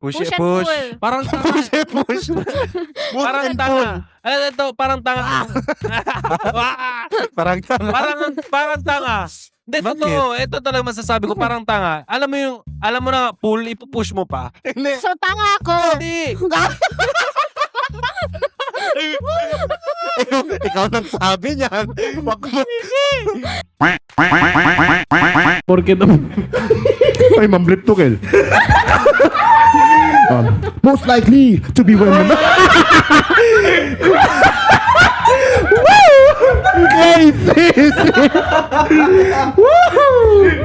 Push Push and and push. pull. Parang tanga. Push. Parang tanga. Ano ito? Parang tanga. Parang tanga. Parang tanga. Hindi, Bakit? totoo. Ito talaga masasabi ko, parang tanga. Alam mo na, pull, ipupush mo pa. Hindi. So, tanga ako. Hindi. Ikaw nang sabi niyan. Wag mo. Porque ay mamblip to kel. Most likely to be when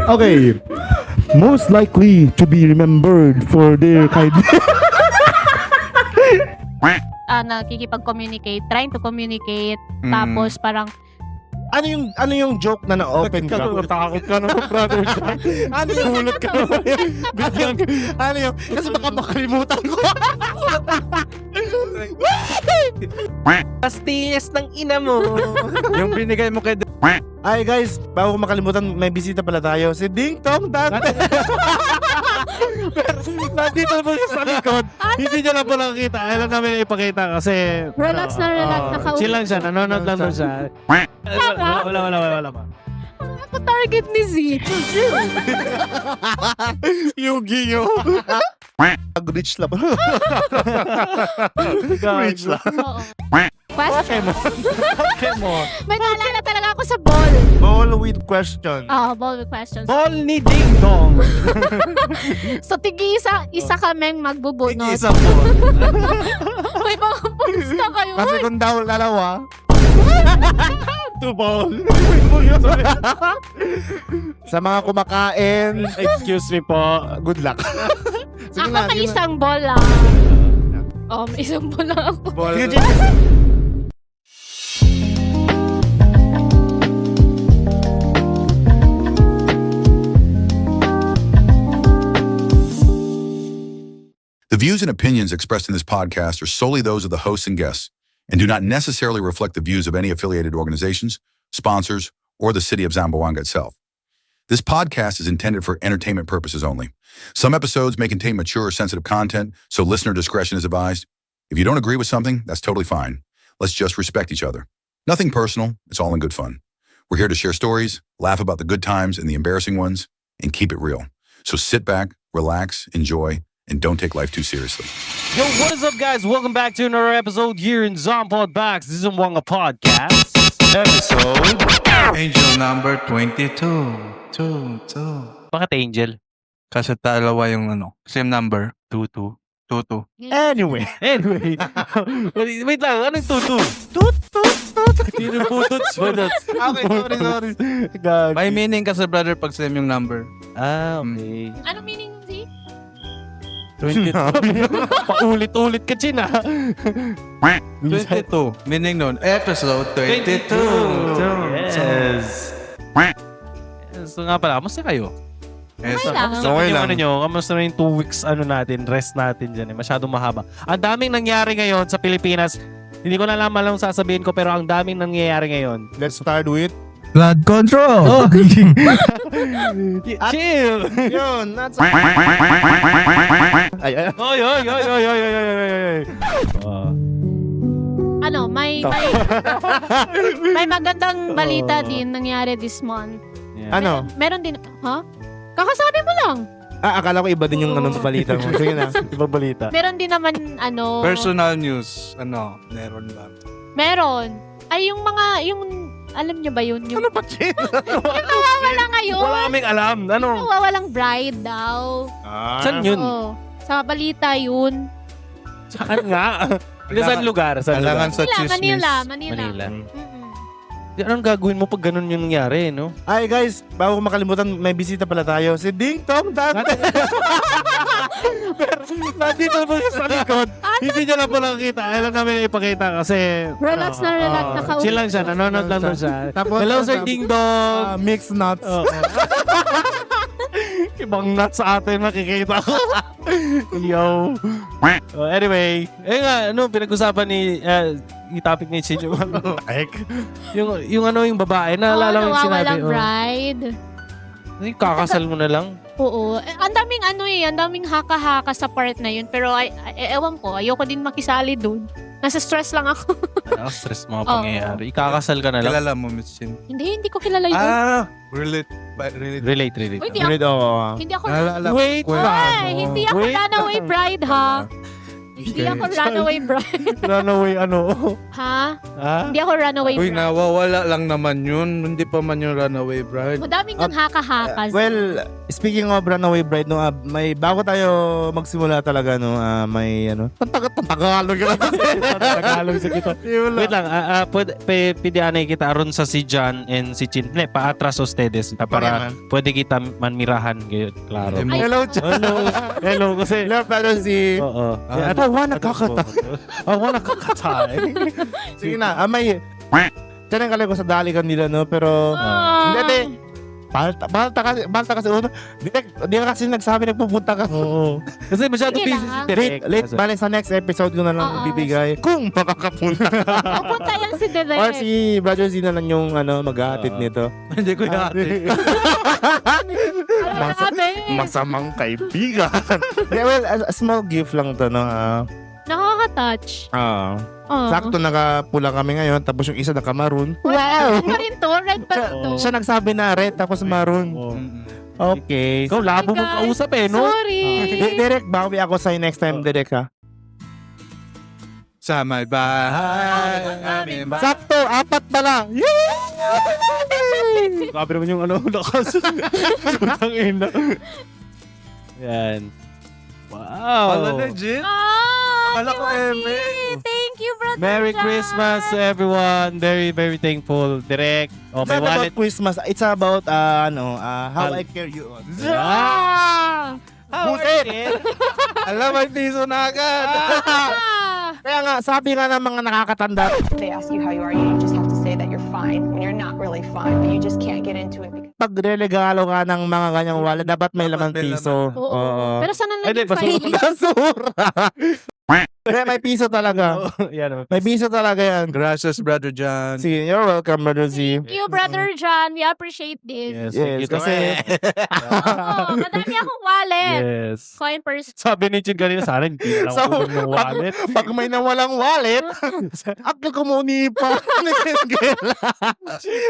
Okay. Most likely to be remembered for their kindness. Nakikipag-communicate, trying to communicate, tapos parang, Ano yung joke na na-open ka? Takot ka na, brother. Ano yung hulot ka naman yun? Biglang, ano yung, kasi baka makalimutan ko. Pastillas ng ina mo. Yung binigay mo kay Ay guys, bago ko makalimutan, may bisita pala tayo. Si Ding Tong Dante. Nandito po siya sa likod. Hindi niya lang po nakakita. Alam namin ipakita kasi... relax na relax, nakausap. Chill lang siya. Nanonood lang doon siya. Wala pa. Ako target ni Z. Yu-Gi-Oh! Rich lang. Rich lang. Oo. Question. Pokemon. May naalala talaga ako sa ball. Ball with question. Ball with questions. Ball ni Ding Dong. So, isa kaming magbubunot. Isa po. May mga balls na kayo. Kasi kung daw dalawa, Two ball. sa mga kumakain, Excuse me po. good luck. Sige Ako na, may sige na. isang ball lang. May isang ball lang ako. Ball. Sige, Jim. The views and opinions expressed in this podcast are solely those of the hosts and guests and do not necessarily reflect the views of any affiliated organizations, sponsors, or the city of Zamboanga itself. This podcast is intended for entertainment purposes only. Some episodes may contain mature or sensitive content, so listener discretion is advised. If you don't agree with something, that's totally fine. Let's just respect each other. Nothing personal, it's all in good fun. We're here to share stories, laugh about the good times and the embarrassing ones, and keep it real. So sit back, relax, enjoy, and don't take life too seriously. Yo, what is up, guys? Welcome back to another episode here in Zompod Box. This is Mwanga Podcast. Episode Angel number 22. Bakit Angel? Kasi dalawa yung same number. 22. 22. Anyway. Wait lang, anong tutu? Tinuputots ba dat? Okay, sorry. May meaning kasi brother pag same yung number. Okay. Ano meaning ng Z? 22. Paulit-ulit ka, Chin, ha? 22. Meaning nun, episode 22. Yes. So nga pala, kamusta kayo? Yes. Okay lang. Kamusta Okay yung lang. ano nyo? Kamusta na yung 2 weeks rest natin dyan? Masyadong mahaba. Ang daming nangyari ngayon sa Pilipinas. Hindi ko na alam anong sasabihin ko, pero ang daming nangyayari ngayon. Let's start with Blood control! Chill! yun. That's ay. Oy. May magandang balita din nangyari this month. Ano? Meron din, kakasabi mo lang. Akala ko iba din yung balita mo. Sige na. Ibang balita. Meron din naman, Personal news. Meron ba? meron. Ay, alam niyo ba yun? Yung Ano ba, Chin? nawawala ngayon. Wala kaming alam. Ano? Nawawalang bride daw. Saan yun? Oo. Sa balita yun. Saan nga? Saan lugar? Kailangan sa chismis. Manila. Anong gagawin mo pag ganun yung nangyari, no? Ay guys, bago ko makalimutan, may bisita pala tayo. Si Ding Tong Dante. Nandito po siya sa likod. Hindi niya lang po nakakita. Alam namin ipakita kasi... Relax na relax, nakausap. Chill lang siya. Nanonood lang doon siya. Tapos, Hello, Sir Ding Dong. Mixed nuts. Oo. Ibang nuts sa atin makikita ko. Yo. Anyway, pinag-usapan ni... yung topic ni Chin, yung yung babae, naalala mo yung sinabi. Nawawalang bride. Kakasal mo na lang. Oo. Ang daming haka-haka sa part na yun. Pero ewan ko, ayoko din makisali dun. Nasa stress lang ako. Stress mga pangyayari. Ikakasal ka na lang. Kilala mo, Miss Chin. Hindi ko kilala yun. Relate. Relate. Uy, hindi ako Wait, Ay, hindi ako Wait. runaway bride, ha? Hindi ako runaway bride. Runaway Ha? Ha? Hindi ako runaway Uy, bride. nawawala lang naman yun. Hindi pa man yung runaway bride. Madaming ng haka-haka. Well, speaking of Runaway Bride, no, may bago tayo magsimula talaga, no, may ano, Tagalog ka lang. Tagalog sa kita. Wait lang, pidianay kita aron sa si John and si Chin. Paatras ustedes para pwede kita manmirahan gayon, klaro. Ay, Hello, John. Hello kasi. Hello, pero si... Oo. I wanna kakata. I wanna kakata. Sige na, may... Tiyan ang kalay ko sa dalikan nila, no, pero... Hindi, balta kasi uno. Di ka kasi nagsabi nagpupunta ka. Oo. Kasi masyado Sige busy lang. si Derek. Late, bale sa next episode ko na lang Oo. ibibigay. Kung makakapunta. Pupunta yan si Derek. Or si Brother Z na lang yung mag-aatid nito. Hindi ko yate. Grabe. Masamang kaibigan. Yeah, well, a small gift lang to, no. Nakaka-touch. Sakto nakapula kami ngayon, tapos yung isa nakamaroon. Wow. Red pa rin to. Red pa rin to. Siya nagsabi na red, tapos maroon. Okay. Ikaw labo mo Guys, kausap no? Sorry. Direk, bawi ako sa'yo next time, Direk, ha? Sa may bahay. Aming bahay. Sakto, 4 pala. Grabe naman yung lakas. Putang ina. Yan. Wow. Wala legit. Wala ko eme. Thank you, brother. Merry John. Christmas everyone. Very very thankful. Direct. Oh, It's may not wallet. about Christmas. It's about, how I care you on. Ah! Buset! Alam, may piso na agad. Kaya nga, sabi nga ng mga nakakatanda, They ask you how you are, you just have to say that you're fine when you're not really fine, but you just can't get into it because pag relegalo ka ng mga ganyang wallet, dapat may laman may piso. Oo. Pero sana Ay, di, naging fine. Basura! Kaya may piso talaga. Yan. May piso talaga yan. Gracias, Brother John. Sige, you're welcome, Brother Z. Thank you, brother John. We appreciate this. Yes, Yes, thank you. kasi... Oo, madami akong wallet. Yes. Coin purse. Sabi ni Chin kanina, sana hindi na lang So, ako ng wallet. Pag may nawalang wallet, akla ko muni pa.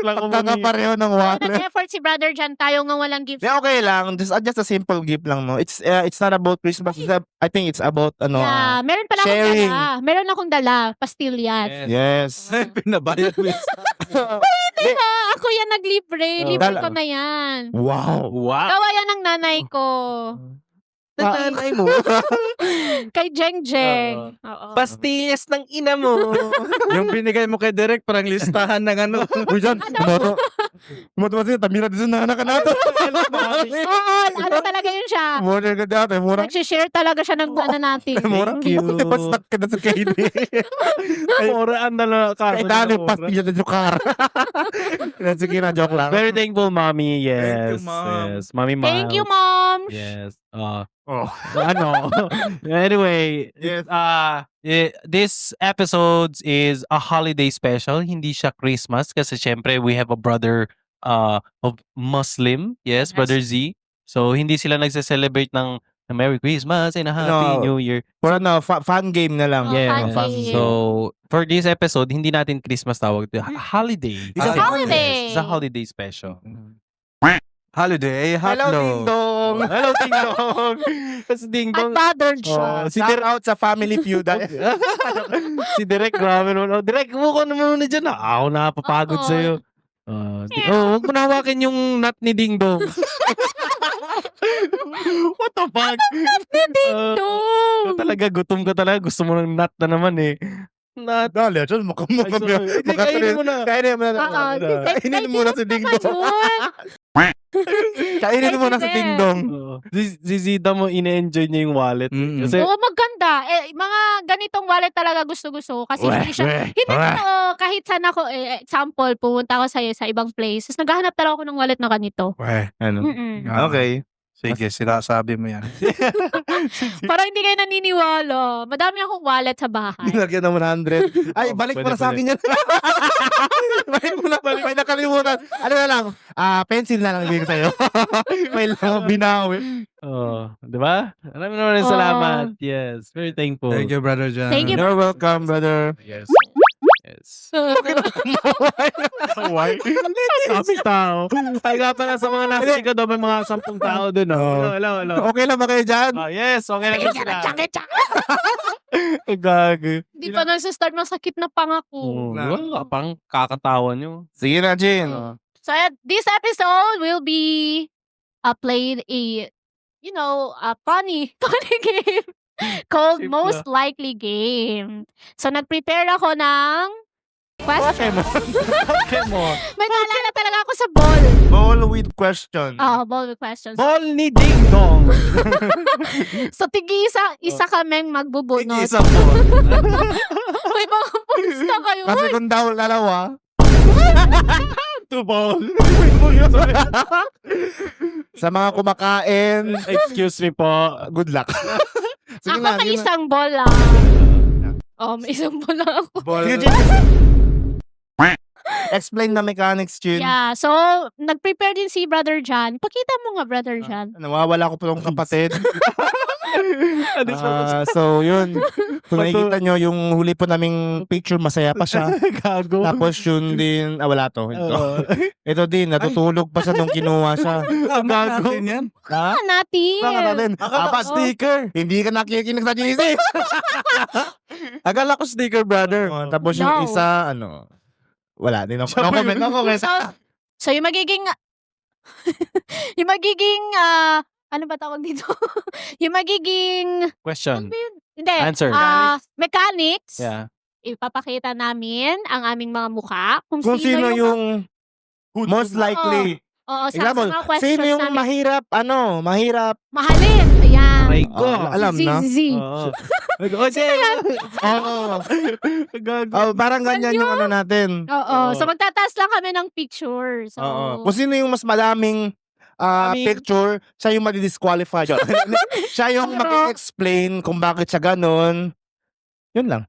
lang ako Pagkakapareho ng wallet. Nag-effort si brother John. Tayo nga walang gift. Yeah, okay lang. Just a simple gift lang, no. It's not about Christmas. I think it's about Yeah, meron pala akong sharing. dala. Meron akong dala. Pastillas. Yes. Pinabayad mo. Hindi na. Ako yan naglibre. Libre Dala. ko na yan. Wow. Wow. Gawa yan ng nanay ko. Nanay mo. Kay Jeng Jeng. Oo. Pastillas ng ina mo. Yung binigay mo kay Derek, parang listahan ng ano. Uy, John. Tumato siya. Tamira din sa nanak na ito. Oo, ano talaga yun siya. Mura ka dati. Mura. Nag-share talaga siya ng ano natin. Mura. Thank you. Pastak ka na sa kaili. Oraan na lang. Kaya dali, pastilya na yung car. Sige na, joke lang. Very thankful, mommy. Yes. Thank you, Mom. Yes. Mommy, mom. Thank you, Mom. Yes. Oh. Anyway, Yes. this episode is a holiday special. Hindi siya Christmas kasi syempre we have a brother of Muslim. Yes, Yes. Brother Z. So hindi sila nagse-celebrate ng Merry Christmas and a Happy No. New Year. For ano, fun game na lang. Oh, Yeah. fun game. So for this episode, hindi natin Christmas tawag. Holiday. It's a holiday. It's a holiday special. Holiday, Hello, hotlo. Ding Dong. Hello, Ding Dong. Tapos Ding At Dong. brother John. Si Shout out sa Family Feud. Si Direk, grabe naman. Direk, mo ko naman na dyan. Ako napapagod Oo. sa'yo. Huwag mo na hawakin yung nut ni Ding Dong. What the fuck? Ding Dong. Talaga, gutom ka talaga. Gusto mo ng nut na naman eh. Nut. Dali, John, Hindi, kainin mo na. Kainin mo na. Oo. Kainin mo na si Ding Dong. Jun. Kainin mo na si Ding Dong. Si Zida mo, ine-enjoy niya yung wallet. Mm. Kasi, Oo, maganda. Mga ganitong wallet talaga gusto-gusto. Kasi hindi siya, hindi to, kahit saan ako, example, pumunta ako sa ibang place. Tapos naghahanap talaga ako ng wallet na ganito. Ano? Mm-mm. Okay. Sige, sinasabi mo yan. Parang hindi kayo naniniwala. Madami akong wallet sa bahay. Nilagyan ng 100. Ay, balik mo Pwede, na sa akin yan. balik mo na, may nakalimutan. Ano na lang, pencil na lang ibigay ko sa'yo. may lang binawi. Oh, di ba? Maraming Oh. salamat. Yes, very thankful. Thank you, Brother John. Thank you. You're welcome, brother. Yes. Yes. Why? Sabi tao. Ay nga pala sa mga nasa likod, may mga 10 tao dun. Oh. Hello. Okay lang ba kayo dyan? Oh, yes, okay lang sila. Gagi. Hindi pa nagsistart masakit na pangako. Oh, wala pang kakatawa nyo. Sige na, Jin. So this episode will be played a funny game called Simple. Most Likely Game. So nag-prepare ako ng question. Pokemon. May naalala talaga ako sa ball. Ball with question. Ball with questions. Ball ni Ding Dong. So isa kaming magbubunot. Isa po. May mga balls na kayo. Kasi kung daw dalawa, To ball. sa mga kumakain, Excuse me po. good luck. Sige Ako na, may sige na. isang ball lang. May isang ball lang ako. Sige, Jin. Explain the mechanics, Jin. Yeah, so nag-prepare din si Brother John. Pakita mo nga, Brother John. Nawawala ko po ng kapatid. So, yun. Kung nakikita nyo, yung huli po naming picture, masaya pa siya. Gago. Tapos yun din, wala to. Ito din, natutulog pa siya nung kinuha siya. Gago. yan. Ha? Natin. Baka natin. Apat sticker. Hindi ka nakikinig sa GC. Akala ko sticker, brother. Tapos yung No. isa, wala din ako. No comment, no comment. So yung magiging ano ba tawag dito? yung magiging Question. hindi. Answer. Mechanics. Yeah. Ipapakita namin ang aming mga mukha. Kung Sino yung most likely. Oo, sa Example, mga questions sino yung namin. mahirap. Mahalin. Ayan. Aray ko. Alam na. Z. Oo. Oo. Parang ganyan yung natin. Oo. Oo. So magtataas lang kami ng picture. So, Oo. Kung sino yung mas madaming picture, siya yung madi-disqualify. Siya yung mag-explain kung bakit siya ganun. Yun lang.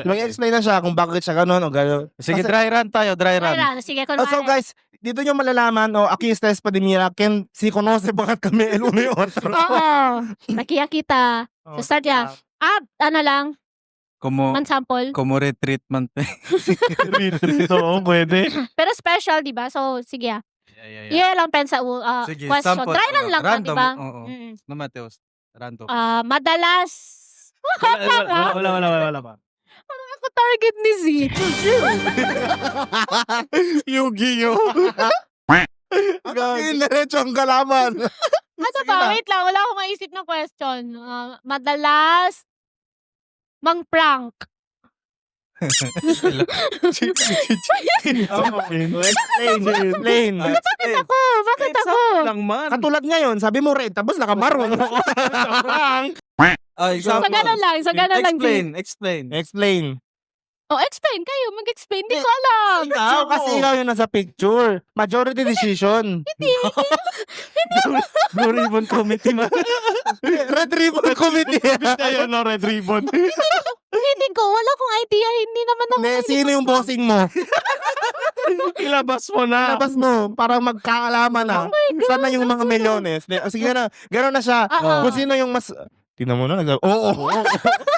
Mag-explain na siya kung bakit siya ganun o ganun. Sige, dry run tayo, dry run. Ayan, sige, So guys, dito nyo malalaman, aquí está Espadimira, Ken, si conoce bakit kami el uno y otro. Oo. Nakiya kita. So start ya. Ano lang, Como man-sample. retreatment. Oo, pwede. Pero special, di ba? So, sige ah. Yeah. Yeah, lang pensa Sige, question. sample. Try lang lang, Random, di ba? oo. Mm. No, Mateos. Random. Madalas. Wala pa. Ako target ni Z. Yu-Gi-Oh! Ang diretso ang kalaman. Ano ba? Wait lang. Wala akong maisip na question. Madalas mang-prank. Explain. Bakit ako? lang man. Katulad ngayon, sabi mo red, tapos nakamarong. Ay, So, ganun lang. Explain. Explain. Explain kayo. Mag-explain. Hindi ko alam. Ikaw, kasi ikaw yung nasa picture. Majority decision. Blue Ribbon Committee man. Red Ribbon Committee. Ayun, no, Red Ribbon. Hindi ko. Wala akong idea. Hindi naman ako. Hindi, sino yung bossing mo? Ilabas mo na. Labas mo, parang magkaalaman na. Sana yung mga milyones. Sige na, gano'n na siya. Oo. Kung sino yung mas... Tingnan mo na, oo.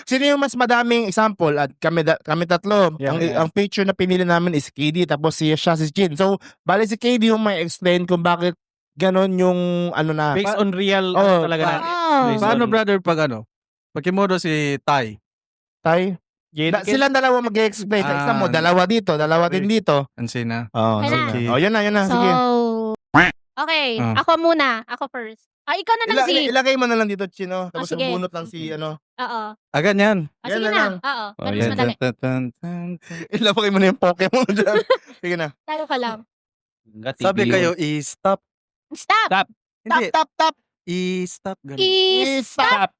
Sino yung mas madaming example at kami tatlo. Yeah. Ang picture na pinili namin is KD tapos siya si Jin. So, bali si KD yung may explain kung bakit ganon yung na. Based on real Oo, talaga natin. Oh. Paano, brother, pag Pagkimodo si Tay. Tay? Silang dalawa mag-explain. Isa mo, dalawa dito, dalawa din dito. Ansina. Oo, Kaya na. sige. Yun na, So, sige. okay. Ah. Ako muna. Ako first. Ikaw na lang, Z. Ilagay mo na lang dito, Chino. Tapos sige. bunot lang si Oo. Ganyan. Yan Sige na na. lang. Oo. Oh, Pero mas yan. madali. Ilagay mo na yung Pokemon dyan. Sige na. Tayo ka lang. Sabi kayo, i-stop. Stop. Hindi, Tap. i-stop. Ganun. Stop.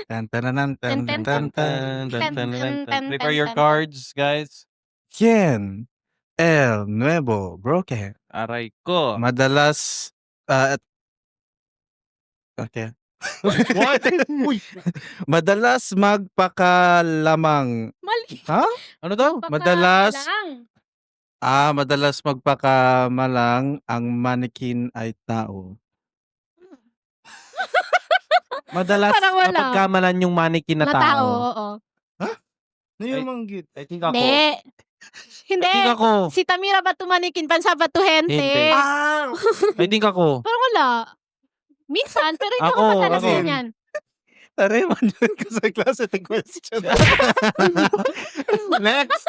Tan, tananan, tan, tan, tan, tan. Prepare your cards, guys. ¿Quién? El nuevo broken. Aray ko. Madalas, Okay. What? Madalas magpakalamang. Mali. Ano daw? Madalas- Lang. Madalas magpakamalang ang mannequin ay tao. Madalas Parang wala. napagkamalan yung mannequin na tao. Oo. Ano yung manggit? I think ako. Hindi. Hindi. I think ako. Si Tamira ba tumanikin pansa ba to Hindi. hente? I think ako. Parang wala. Minsan, pero hindi Ako, ako madalas ako. ganyan. Tare, man yun ka sa klase ng question. Next.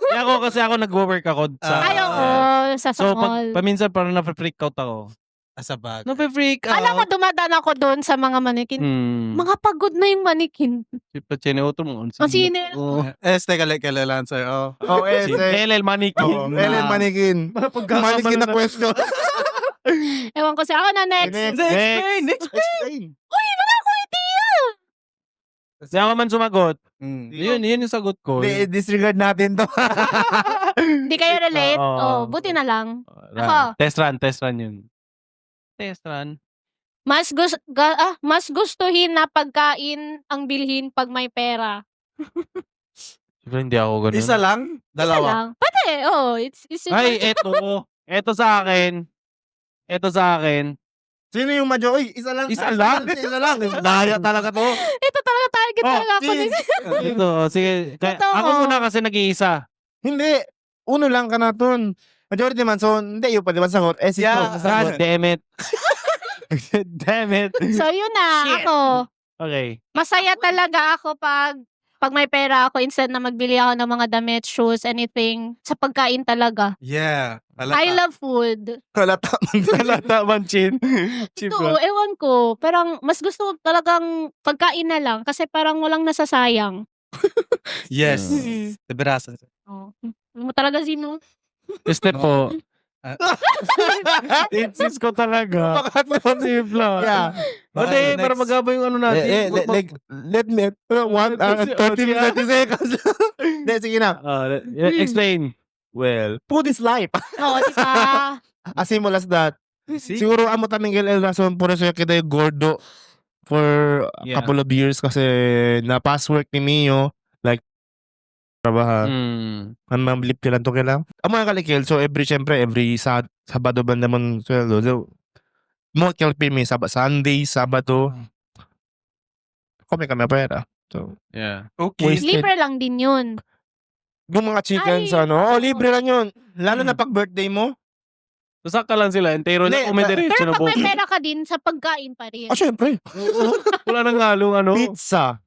Kaya ako kasi ako nagwo-work ako sa... Ay, oo. Sa So, mall. paminsan parang na-freak out ako. Sa bag. Na-freak out. Alam mo, dumadaan ako doon sa mga manikin. Mga pagod na yung manikin. Sinuoto mo. Ang sino? Teka, answer. Oh. Si LL Mannequin. Ellen Manikin. Manikin na question. Ewan ko sa ako na next. Next. Explain. Uy, wala ko idea. Kasi ako man sumagot. Mm. Yun yung sagot ko. Disregard natin to. Hindi kayo relate? Oo. Oh, buti na lang. Ako. Test run yun. Test run. Mas gustuhin na pagkain ang bilhin pag may pera. Siyempre hindi ako ganun. Isa lang? Isa Dalawa? lang. Pwede. Oh, it's Ay, eto. Eto sa akin. Sino yung medyo? Uy, isa lang. Isa lang? Isa lang. Daya talaga to. Ito talaga target talaga ako. Ito, sige. Totoo. Ako muna kasi nag-iisa. Hindi. Uno lang ka na ton. Majority man. So, hindi yung pwede masagot. Si Yeah. Tom masagot. God damn it. Damn it. So, yun na. Shit. Ako. Okay. Masaya talaga ako pag may pera ako instead na magbili ako ng mga damit, shoes, anything. Sa pagkain talaga. Yeah. I love food. Halata man. Halata man, Chin. Ito, ewan ko. Parang mas gusto ko talagang pagkain na lang kasi parang walang nasasayang. Yes. Mm. Liberasan. Oh. Mo talaga sino? Step po. Insist ko talaga. Simple. Yeah. Hindi, para magaba yung ano natin. Let me, 30 seconds. Hindi, sige na. Explain. Well, food is life. Oo, diba? As simple as that. Siguro amo taming LL rason por eso kita yung gordo for a Yeah. couple of years kasi na past work ni Mio like trabaha. Ang mamblip kailan to kailan. Ang mga kalikil, so every Sabado ba naman sweldo. So, mo kalpin mi Sunday, Sabado. Kami pera. So, Yeah. Okay. Wasted. Libre lang din yun. Yung mga chicken Ay, sa libre lang yun. Lalo na pag birthday mo. Sasaka lang sila. Entero Hindi, na umediretso Pero na pag may buko. pera ka din, sa pagkain pa rin. Syempre. Wala nang halong ano. Pizza.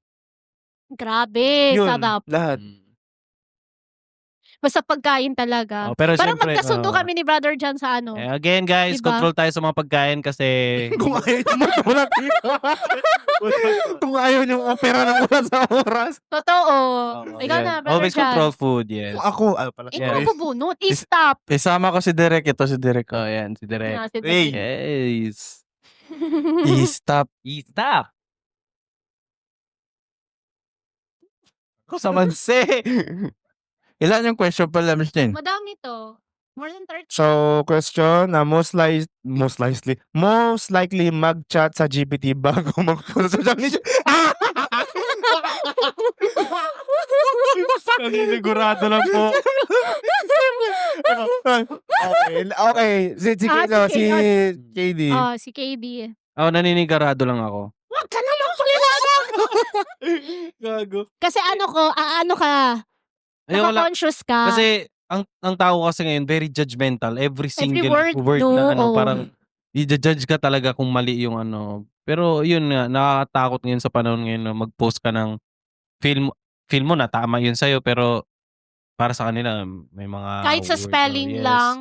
Grabe, Yun, sarap. lahat. Basta pagkain talaga. Pero Parang syempre, magkasundo kami ni Brother John sa ano. Again guys, Diba? control tayo sa mga pagkain kasi Kung ayaw nyo wala Kung ayaw nyo opera ng oras sa oras. Totoo. Ikaw Yeah. na, Brother Always John. control food, yes. Kung ako, pala. Ikaw Yeah. ang bubunot. I-stop. Isama ko si Derek. Ito si Derek. Oh, yan, si Direk. Hey. Yes. I-stop. Stop. Ako sa manse. Ilan yung question pala, Miss Jen? Madami to. More than 30. So, question, most likely mag-chat sa GPT bago mag-post sa social media. Nanginigurado lang po. Okay. Si KD. Oh, si KB. Ako, naninigarado lang ako. Huwag ka naman paliwanag! Gago. Kasi ano ka, Ayoko lang. naka-conscious ka. Kasi, ang tao kasi ngayon, very judgmental. Every single word, word no? na ano, Oo. parang i-judge ka talaga kung mali yung ano. Pero yun nga, nakakatakot ngayon sa panahon ngayon na mag-post ka ng feel mo na tama yun sa'yo, pero para sa kanila, may mga kahit sa word, spelling yes. lang.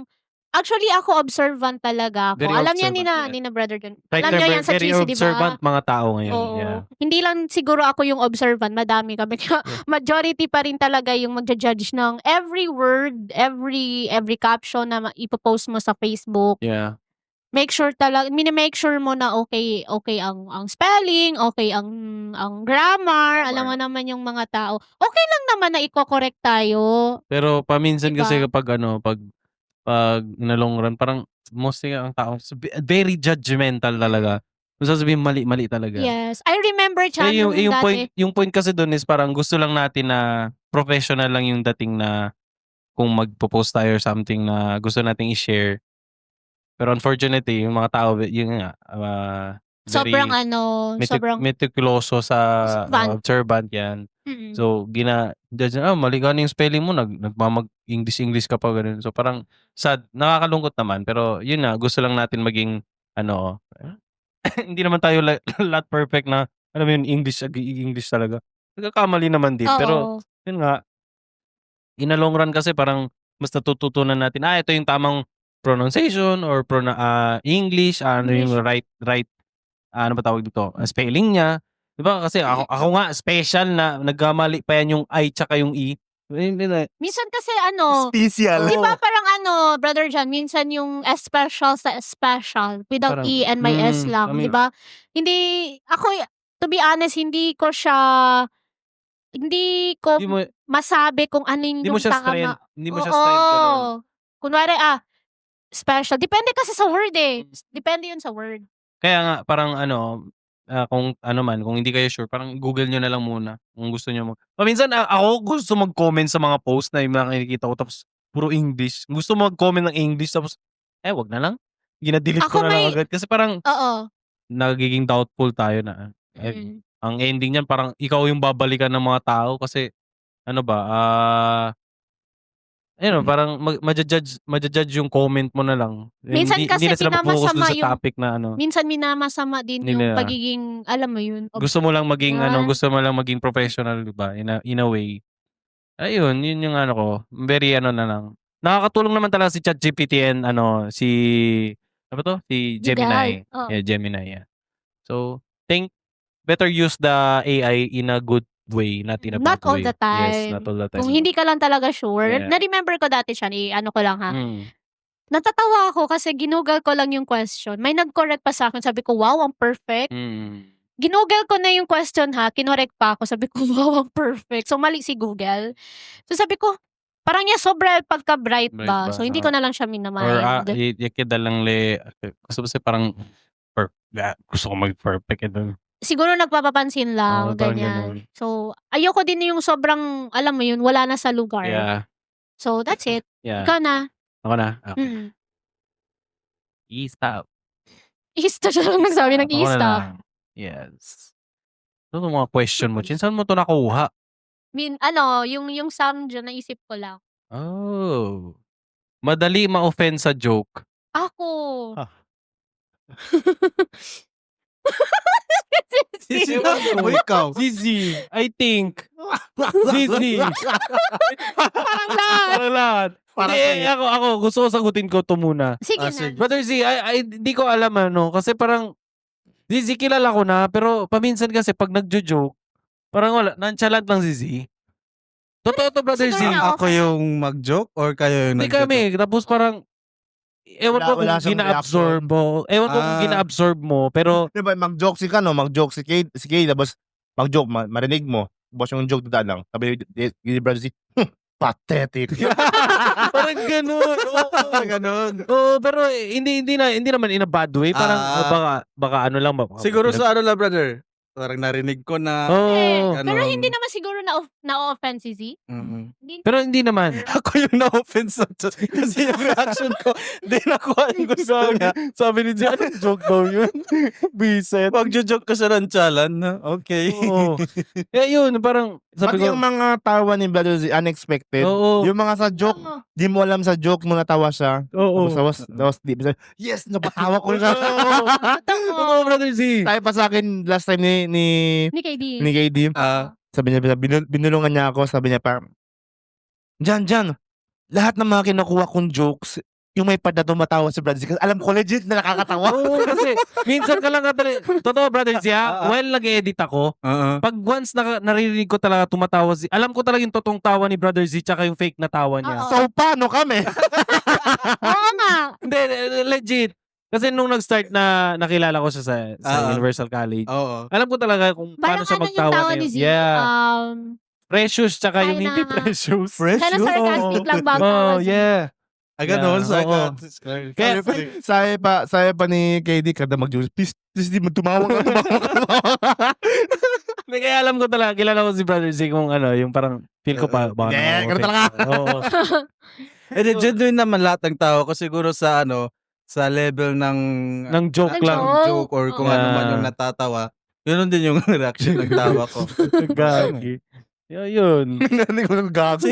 Actually, ako observant talaga ako. Very Alam niya observant, ni na Brother John. Like, Alam niya yan sa very GC, di observant ba? mga tao ngayon. Oo. Yeah. Hindi lang siguro ako yung observant, madami kami. Majority pa rin talaga yung magja-judge ng every word, every caption na ipopost mo sa Facebook. Yeah. Make sure mo na okay ang spelling, okay ang grammar, alam mo naman yung mga tao. Okay lang naman na i-correct tayo. Pero paminsan kasi Diba? kapag pag in a long run, parang mostly ang tao very judgmental talaga. Kung sasabihin mali talaga. Yes. I remember Eh, Chan nung dati. yung point kasi doon is parang gusto lang natin na professional lang yung dating na kung magpo-post tayo or something na gusto nating i-share. Pero unfortunately, yung mga tao, yun nga, very Sobrang sobrang meticuloso sa observant. observant yan. Mm. So, judge na, mali ka na yung spelling mo, nagmamag-English ka pa, ganun. So, parang sad, nakakalungkot naman. Pero, yun na, gusto lang natin maging, hindi naman tayo lahat perfect na, alam mo yun, English talaga. Nagkakamali naman din. Pero, Oo. yun nga, in a long run kasi parang mas natututunan natin, ito yung tamang pronunciation or English, ano yung right, ano ba tawag dito, spelling niya. Diba? Kasi ako nga, special na nagkamali pa yan yung I tsaka yung E. Minsan kasi Special. di ba parang Brother John, minsan yung special sa special without Parang, E and may S lang, kami- di ba? Hindi, ako, to be honest, hindi ko Hindi mo, masabi kung ano yung hindi mo siya tama. strength. Hindi mo siya strength. ganun. Oo. Kunwari, special. Depende kasi sa word eh. Depende yun sa word. Kaya nga, parang kung kung hindi kayo sure, parang Google nyo na lang muna kung gusto nyo Paminsan, ako gusto mag-comment sa mga post na yung mga nakikita ko tapos puro English. Gusto mag-comment ng English tapos, wag na lang. Gina-delete Ako ko na lang may- agad. Kasi parang, Oo. nagiging doubtful tayo na, Mm. ang ending niyan parang ikaw yung babalikan ng mga tao kasi, parang ma-judge yung comment mo na lang. Minsan kasi hindi na sila mag-focus dun pinamasama sa topic na Minsan minamasama din Hindi yung nila. pagiging, alam mo yun. gusto mo lang maging Yan. gusto mo lang maging professional, 'di ba? In a way. Ayun, yun yung ko. Very na lang. Nakakatulong naman talaga si ChatGPT and si ano ba to? Si Gemini. Oo. Yeah, Gemini, yeah. So, better use the AI in a good way, not in a Not bad all way. the time. Yes, not all the time. Kung hindi ka lang talaga sure. Yeah. Na-remember ko dati siya, ko lang ha. Mm. Natatawa ako kasi ginugal ko lang yung question. May nag-correct pa sa akin. Sabi ko, wow, ang perfect. Mm. Ginugal ko na yung question ha. Kinorek pa ako. Sabi ko, wow, ang perfect. So, mali si Google. So, sabi ko, parang niya sobra pagka-bright Bright ba? ba? So, hindi ko Oo. na lang siya Or minamind. yakida lang gusto kasi parang gusto ko mag-perfect ito. Siguro nagpapapansin lang, Oo, parang ganyan. ganun. So, ayoko din yung sobrang, alam mo yun, wala na sa lugar. Yeah. So, that's it. Yeah. Ikaw na. Ako na. Okay. Mm. E-stop. I-stop siya lang nagsabi ng Ako na i-stop. lang. Yes. Ano itong mga question mo, Chin? Saan mo ito nakuha? Yung sound dyan, naisip ko lang. Oh. Madali ma-offend sa joke. Ako. Ah. Sisi, O ikaw. Zizi, I think. Zizi. Parang lahat. Parang lahat. Parang Hindi, sa'yo. ako, gusto ko sagutin ko ito muna. Sige na. sige. Brother Z, hindi ko alam kasi parang, Zizi kilala ko na, pero paminsan kasi pag nagjo-joke, parang wala, nonchalant lang si Z. Totoo to, Brother Z. Siguro na Ako yung mag-joke or kayo yung Hindi kami, tapos parang, ewan ko Wala kung siyang gina-absorb mo. Ewan ko kung Ah. gina-absorb mo, pero, Diba, mag-joke si mag-joke si Kay, tapos mag-joke, marinig mo. Tapos yung joke dadaan lang. Sabi ni Brother si, pathetic. parang ganun. Oo, ganun. Oo, pero hindi naman in a bad way. Parang baka ano lang ba? Siguro sa ano lang, brother. Parang narinig ko na Oo. Pero ganun. hindi naman siguro na-offend si Z. Mm-mm. Hindi. Pero hindi naman. Ako yung na-offense kasi yung reaction ko, di nakuha yung gusto niya. Sabi ni Jan, joke daw yun. Biset. Pag-joke ka sa nonchalant, na okay. Oo. Kaya yun, parang sabi Pati ko, yung mga tawa ni Brother Z, unexpected. oo. Yung mga sa joke, Oo. di mo alam sa joke mo natawa siya. Oo. Tapos di, yes, napatawa ko siya. Oo, Brother Z. Tayo pa sa akin last time ni Ni KD. KD. Sabi niya, binulungan niya ako, sabi niya parang, Jan, lahat ng mga kinukuha kong jokes, yung may pad na tumatawa si Brother Z. Kasi alam ko legit na nakakatawa. Oo, kasi minsan ka lang totoo, Brother Z, while nag-edit ako, pag once naririnig ko talaga tumatawa alam ko talaga yung totoong tawa ni Brother Z tsaka yung fake na tawa niya. Oo. So, paano kami? Oo nga. Hindi, legit. Kasi nung nag-start na nakilala ko siya sa Universal College, Oo. alam ko talaga kung paano Parang siya ano yung magtawa tawa na ni yun. Z? Yeah. Precious tsaka yung Ay, hindi na- precious. Sana sarcastic lang ba ang tawa Oh, Z? yeah. Ganun. Yeah, oo. Kaya, sabi pa ni KD, kada mag-juice, please di mo tumawag ka. Hindi, kaya alam ko talaga, kilala ko si Brother Z kung ano, yung parang feel ko pa. baka Yeah, naman ganun talaga. Oo. Genuine naman lahat ng tao ko siguro sa sa level ng Ng joke Ng lang. joke. or kung Oo. ano man yung natatawa. Yun din yung reaction ng tawa ko. Gagi. Yun. Hindi ko nang gago.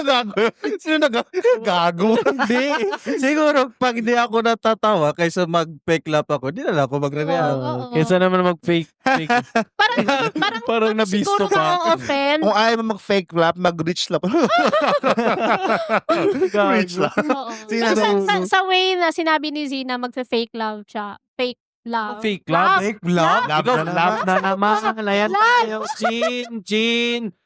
Gago. Sino gago? Hindi. Siguro pag hindi ako natatawa kaysa mag-fake laugh ako, di na lang ako magre-react. Oo. Kaysa naman mag-fake. Parang nabisto siguro pa. na-offend. Kung ayaw mo mag-fake laugh, mag-rich laugh. Rich laugh. Oo. Sino Pero daw? sa way na sinabi ni Zina, magfe-fake love siya. Fake love. Fake love. Fake laugh? Ikaw, love na naman. Ayan tayo. Chin.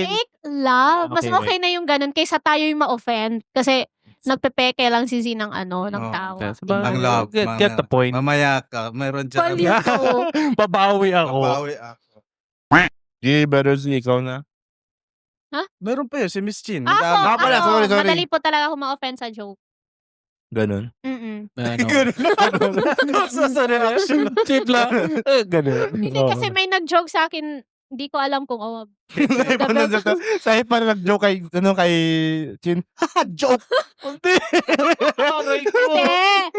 Fake love. Mas Okay, okay na yung ganun kaysa tayo yung ma-offend. Kasi nagpepeke lang si Z ng ng Oo. tawa. Ang love. Get the point. Mamaya ka. Mayroon dyan. Palito. Babawi ako. Babawi ako. Yeah, Brother Z, ikaw na. Meron pa yun, si Miss Chin. Ako, pala, sorry. madali po talaga ako ma-offend sa joke. Ganun. Mm-mm. Sa reaction. Cheap lang. Ganun. Hindi kasi may nag-joke sa akin, hindi ko alam kung Sabi pa na nag-joke kay Chin. Joke! Hindi. Hindi.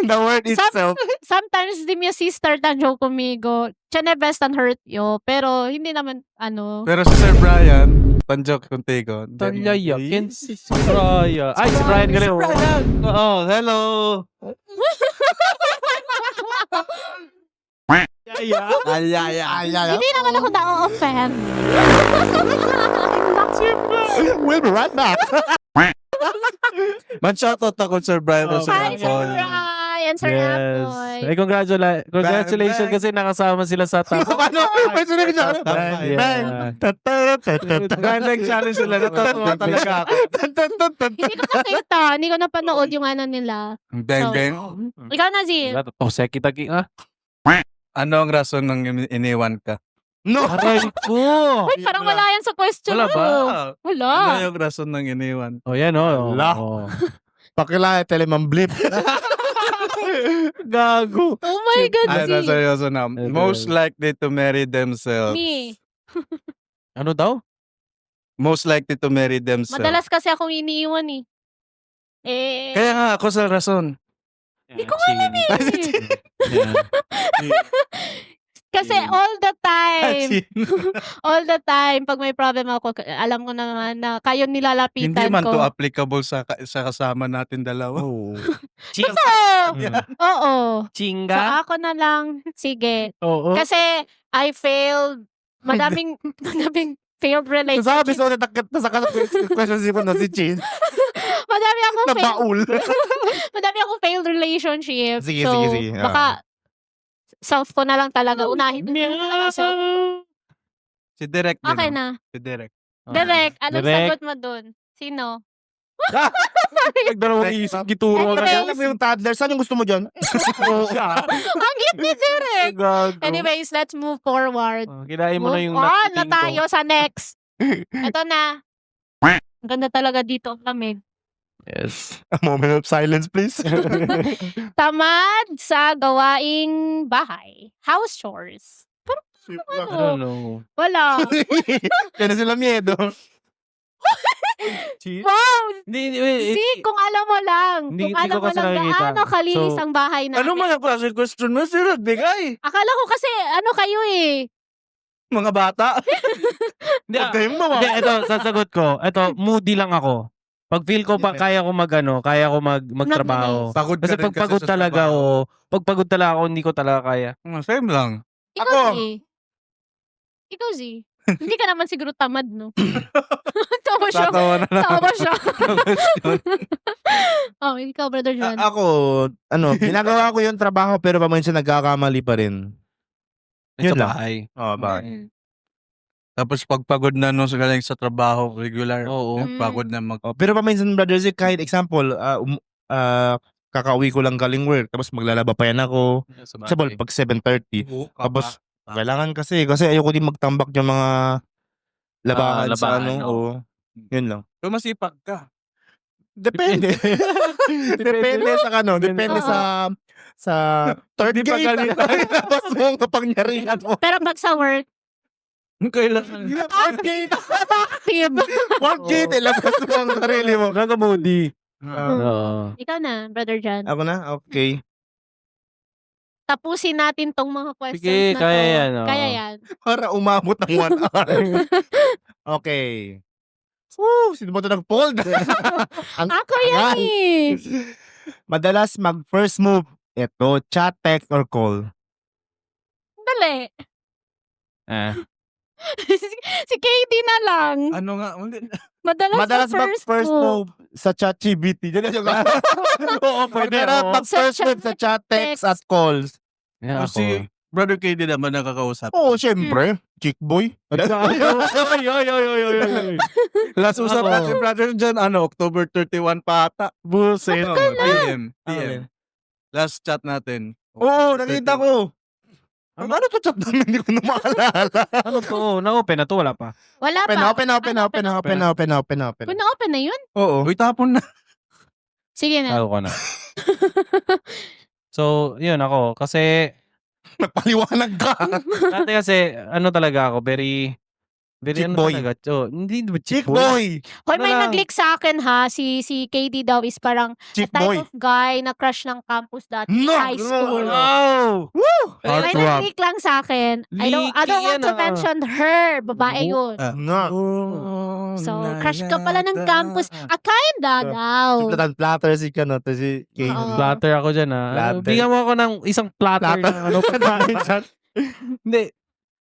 The word itself. Sometimes di mi sister tan joke conmigo. Siya na best and hurt yo. Pero hindi naman Pero si Sir Brian, panjoke contigo. Talyaya. Si Brian. Ay, si Brian galing. Oo, hello. Alaya. Hindi naman ako na-offend. We'll be right back. Man-shoutout ako Sir Brian. Oh, Sir Hi, Sir Apple. Brian, Sir Yes. Apple. Ay, congratulations Bang. kasi nakasama sila sa top. Paano? May sunod ka dyan. Bang. Bang. Ganda yung challenge nila. Natatawa talaga ako. Hindi ko nakita. Hindi ko napanood yung nila. Bang, So, bang. Ikaw na, Z. Tose kita ah. Ano ang rason ng iniwan ka? No. Aray ko. Uy, parang wala yan sa question Wala mo. ba? Wala. Ano yung rason ng iniwan? Oh, yan oh. Wala. Oh. Pakilala, telemang blip. Gago. Oh my God, Ano, Z. seryoso na. Most likely to marry themselves. Me. Ano daw? Most likely to marry themselves. Madalas kasi akong iniiwan eh. Kaya nga ako sa rason. Hindi ko alam eh. Yan. Kasi all the time, pag may problem ako, alam ko naman na kayo Hindi nilalapitan man to ko. applicable sa kasama natin dalawa. Oo. So, Chinga? ako na lang. Sige. Oo. Kasi I failed. Madaming failed relationship. Sabi, so nasaka sa question si Chin. Madami akong failed. Nabaul. Madami akong failed relationship. Sige, so, sige. Baka self ko na lang talaga. Unahin ko na lang self. Si Derek din. Okay oh. na. Si Derek. Derek, anong Derek. sagot mo dun? Sino? Nagdalawang isip, gituro ka Anyway. na. Alam mo yung toddler, saan yung gusto mo dyan? Ang cute ni Derek! Gago. Anyways, let's move forward. Oh, kinain mo na yung Move on na nakiting ko. tayo sa next. Ito na. Ang ganda talaga dito. Lamig. Yes. A moment of silence, please. Tamad sa gawaing bahay. House chores. I don't know. Wala. Kaya na sila miedo. Wow! Hindi, See, kung alam mo lang. Hindi- Kung hindi alam ko mo kasi lang nakikita. gaano kalinis So, ang bahay namin. Ano man ang klase question mo? Si Rodbigay. Akala ko kasi ano kayo eh. Mga bata. Hindi, Huwag kayong mawa. hindi, ito, sasagot ko. Ito, moody lang ako. Pag feel ko pa, kaya ko magtrabaho. Pagod Kasi ka rin pag pagod sa talaga, trabaho. pag pagod talaga ako, hindi ko talaga kaya. Same lang. Ikaw, Ako. Z. Ikaw, Z. Hindi ka naman siguro tamad, no? Tawa siya. Tatawa na lang. Tawa siya. Oh, ikaw, Brother John. Ako, ginagawa ko yung trabaho pero paminsan nagkakamali pa rin. Yun Sa lang. bahay. Oh, Mm. Tapos pag pagod na nung galing sa trabaho, regular. Oo. Pagod na Oh, pero paminsan, Brother Z, kahit example, kakauwi ko lang galing work, tapos maglalaba pa yan ako. Sa Example, pag 7:30. Tapos, Tapos, kailangan kasi ayoko din magtambak yung mga labahan sa labahan, ano. oo. Yun lang. masipag ka. Depende. Depende sa ano, depende Oo. sa third Hindi pa gate. ganito. Tapos mo ang kapangyarihan mo. Pero pag sa work, Kailangan. Fourth gate. active. Fourth gate, ilabas mo ang sarili mo. Nakamudi. Ah, Oo. Ikaw na, Brother John. ako na? Okay. Tapusin natin tong mga questions Sige, na kaya to. yan, oo. Kaya yan. Para umabot ng 1 hour. Okay. Woo! Sino ba ito nag-fold? Ako yan eh. Madalas mag-first move. Ito, chat, text, or call. Dali. Ah. Si Katie na lang. Ano nga? Madalas mag-first move sa chat GBT. Oo, pwede, Madalas oo. mag-first Sa move sa chat, text, at calls. Yeah, ako. Si Brother KD naman nakakausap. Oo, syempre. Chick boy. Last usap Ako. natin, Brother John, October 31 pa ata. Buset. PM. Alin? Last chat natin. Oo, nakita ko. Ano to chat namin? Hindi ko na maalala. Ano to? Na-open na to, wala pa. Wala Open, pa. open. Kung na-open na yun? Oo. Uy, tapon na. Sige na. Tago ko na. So, yun ako. Kasi, Nagpaliwanag ka. dati kasi, ano talaga ako, very Chick ano boy. talaga. Oh, hindi ba Chick boy. Hoy, Ano may lang? nag-leak sa akin ha. Si Katie daw is parang Chick type boy. of guy na crush ng campus dati. No, high school. Oh! May Heartthrob. nag-leak lang sa akin. I don't Leaky want yan, to ah. mention her. Babae yun. No. So, crush ka pala ng campus. Kinda daw. Platter si Kano. To si Kate. Oo. Platter ako dyan, ha. Platter. Bigyan mo ako ng isang platter. Platter. ng ano, pagkain dyan. Hindi.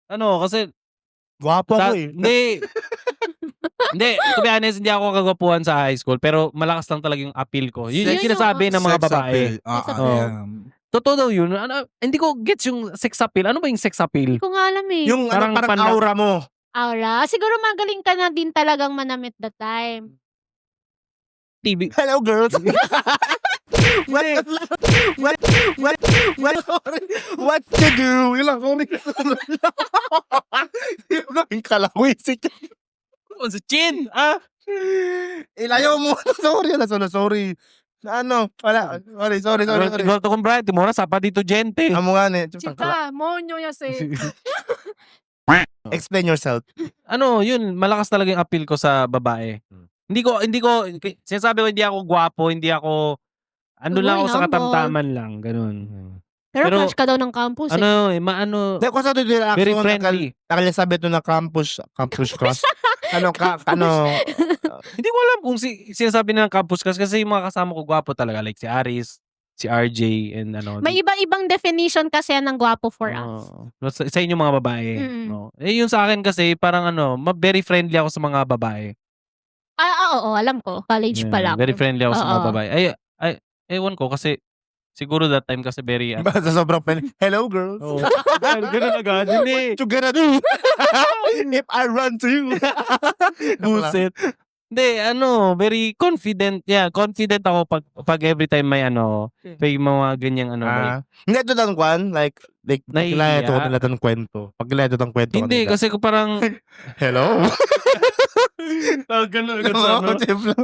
Ano, kasi, Gwapo ako eh. Hindi. Hindi, to be honest, hindi ako kagwapuhan sa high school, pero malakas lang talaga yung appeal ko. Yun yung Yun sinasabi ng mga Sex babae. appeal. Sex appeal. Oo. Totoo daw yun. Ano, hindi ko gets yung sex appeal. Ano ba yung sex appeal? Hindi ko nga alam eh. Yung Parang parang pana- aura mo. Aura. Siguro magaling ka na din talagang manamit the time. TV. Hello girls. What to do? Yun lang. Yung kaming kalawisik. Sa chin! Ah! Ilayo mo. Sorry. Ano? Wala. Sorry. Igual to kung Brian, timura sa pa dito gente. Amo nga ne. Chika, monyo yase. Explain yourself. Ano, yun, malakas talaga yung appeal ko sa babae. Hindi ko, sinasabi ko hindi ako gwapo, hindi ako, lang ako sa humble. katamtaman lang, ganun. Pero Pero, crush ka daw ng campus eh. Ano, Dahil ko sa ito yung very friendly. Nakalisabi ito na campus crush. Ano? Hindi ko alam kung sinasabi na ng campus kasi yung mga kasama ko gwapo talaga, like si Aris, si RJ, and ano. May iba-ibang definition kasi yan ng gwapo for us. Sa inyo mga babae. Mm. No? Eh, yung sa akin kasi, parang very friendly ako sa mga babae. Oo, alam ko. College pa lang. Very friendly ako sa mga Oo. babae. Ay, ewan ko kasi, siguro that time kasi very, Sa sobrang hello girls. Oh. Ganun agad. Hindi. What you gonna do? If I run to you. Buset. Hindi, very confident. Yeah, confident ako pag every time may may mga ganyang Hindi ito ng kwan, like Nahihiya. pagkilala ito nila ng kwento. Pagkilala ito ng kwento. hindi, kanila. kasi ko parang, Hello? ganun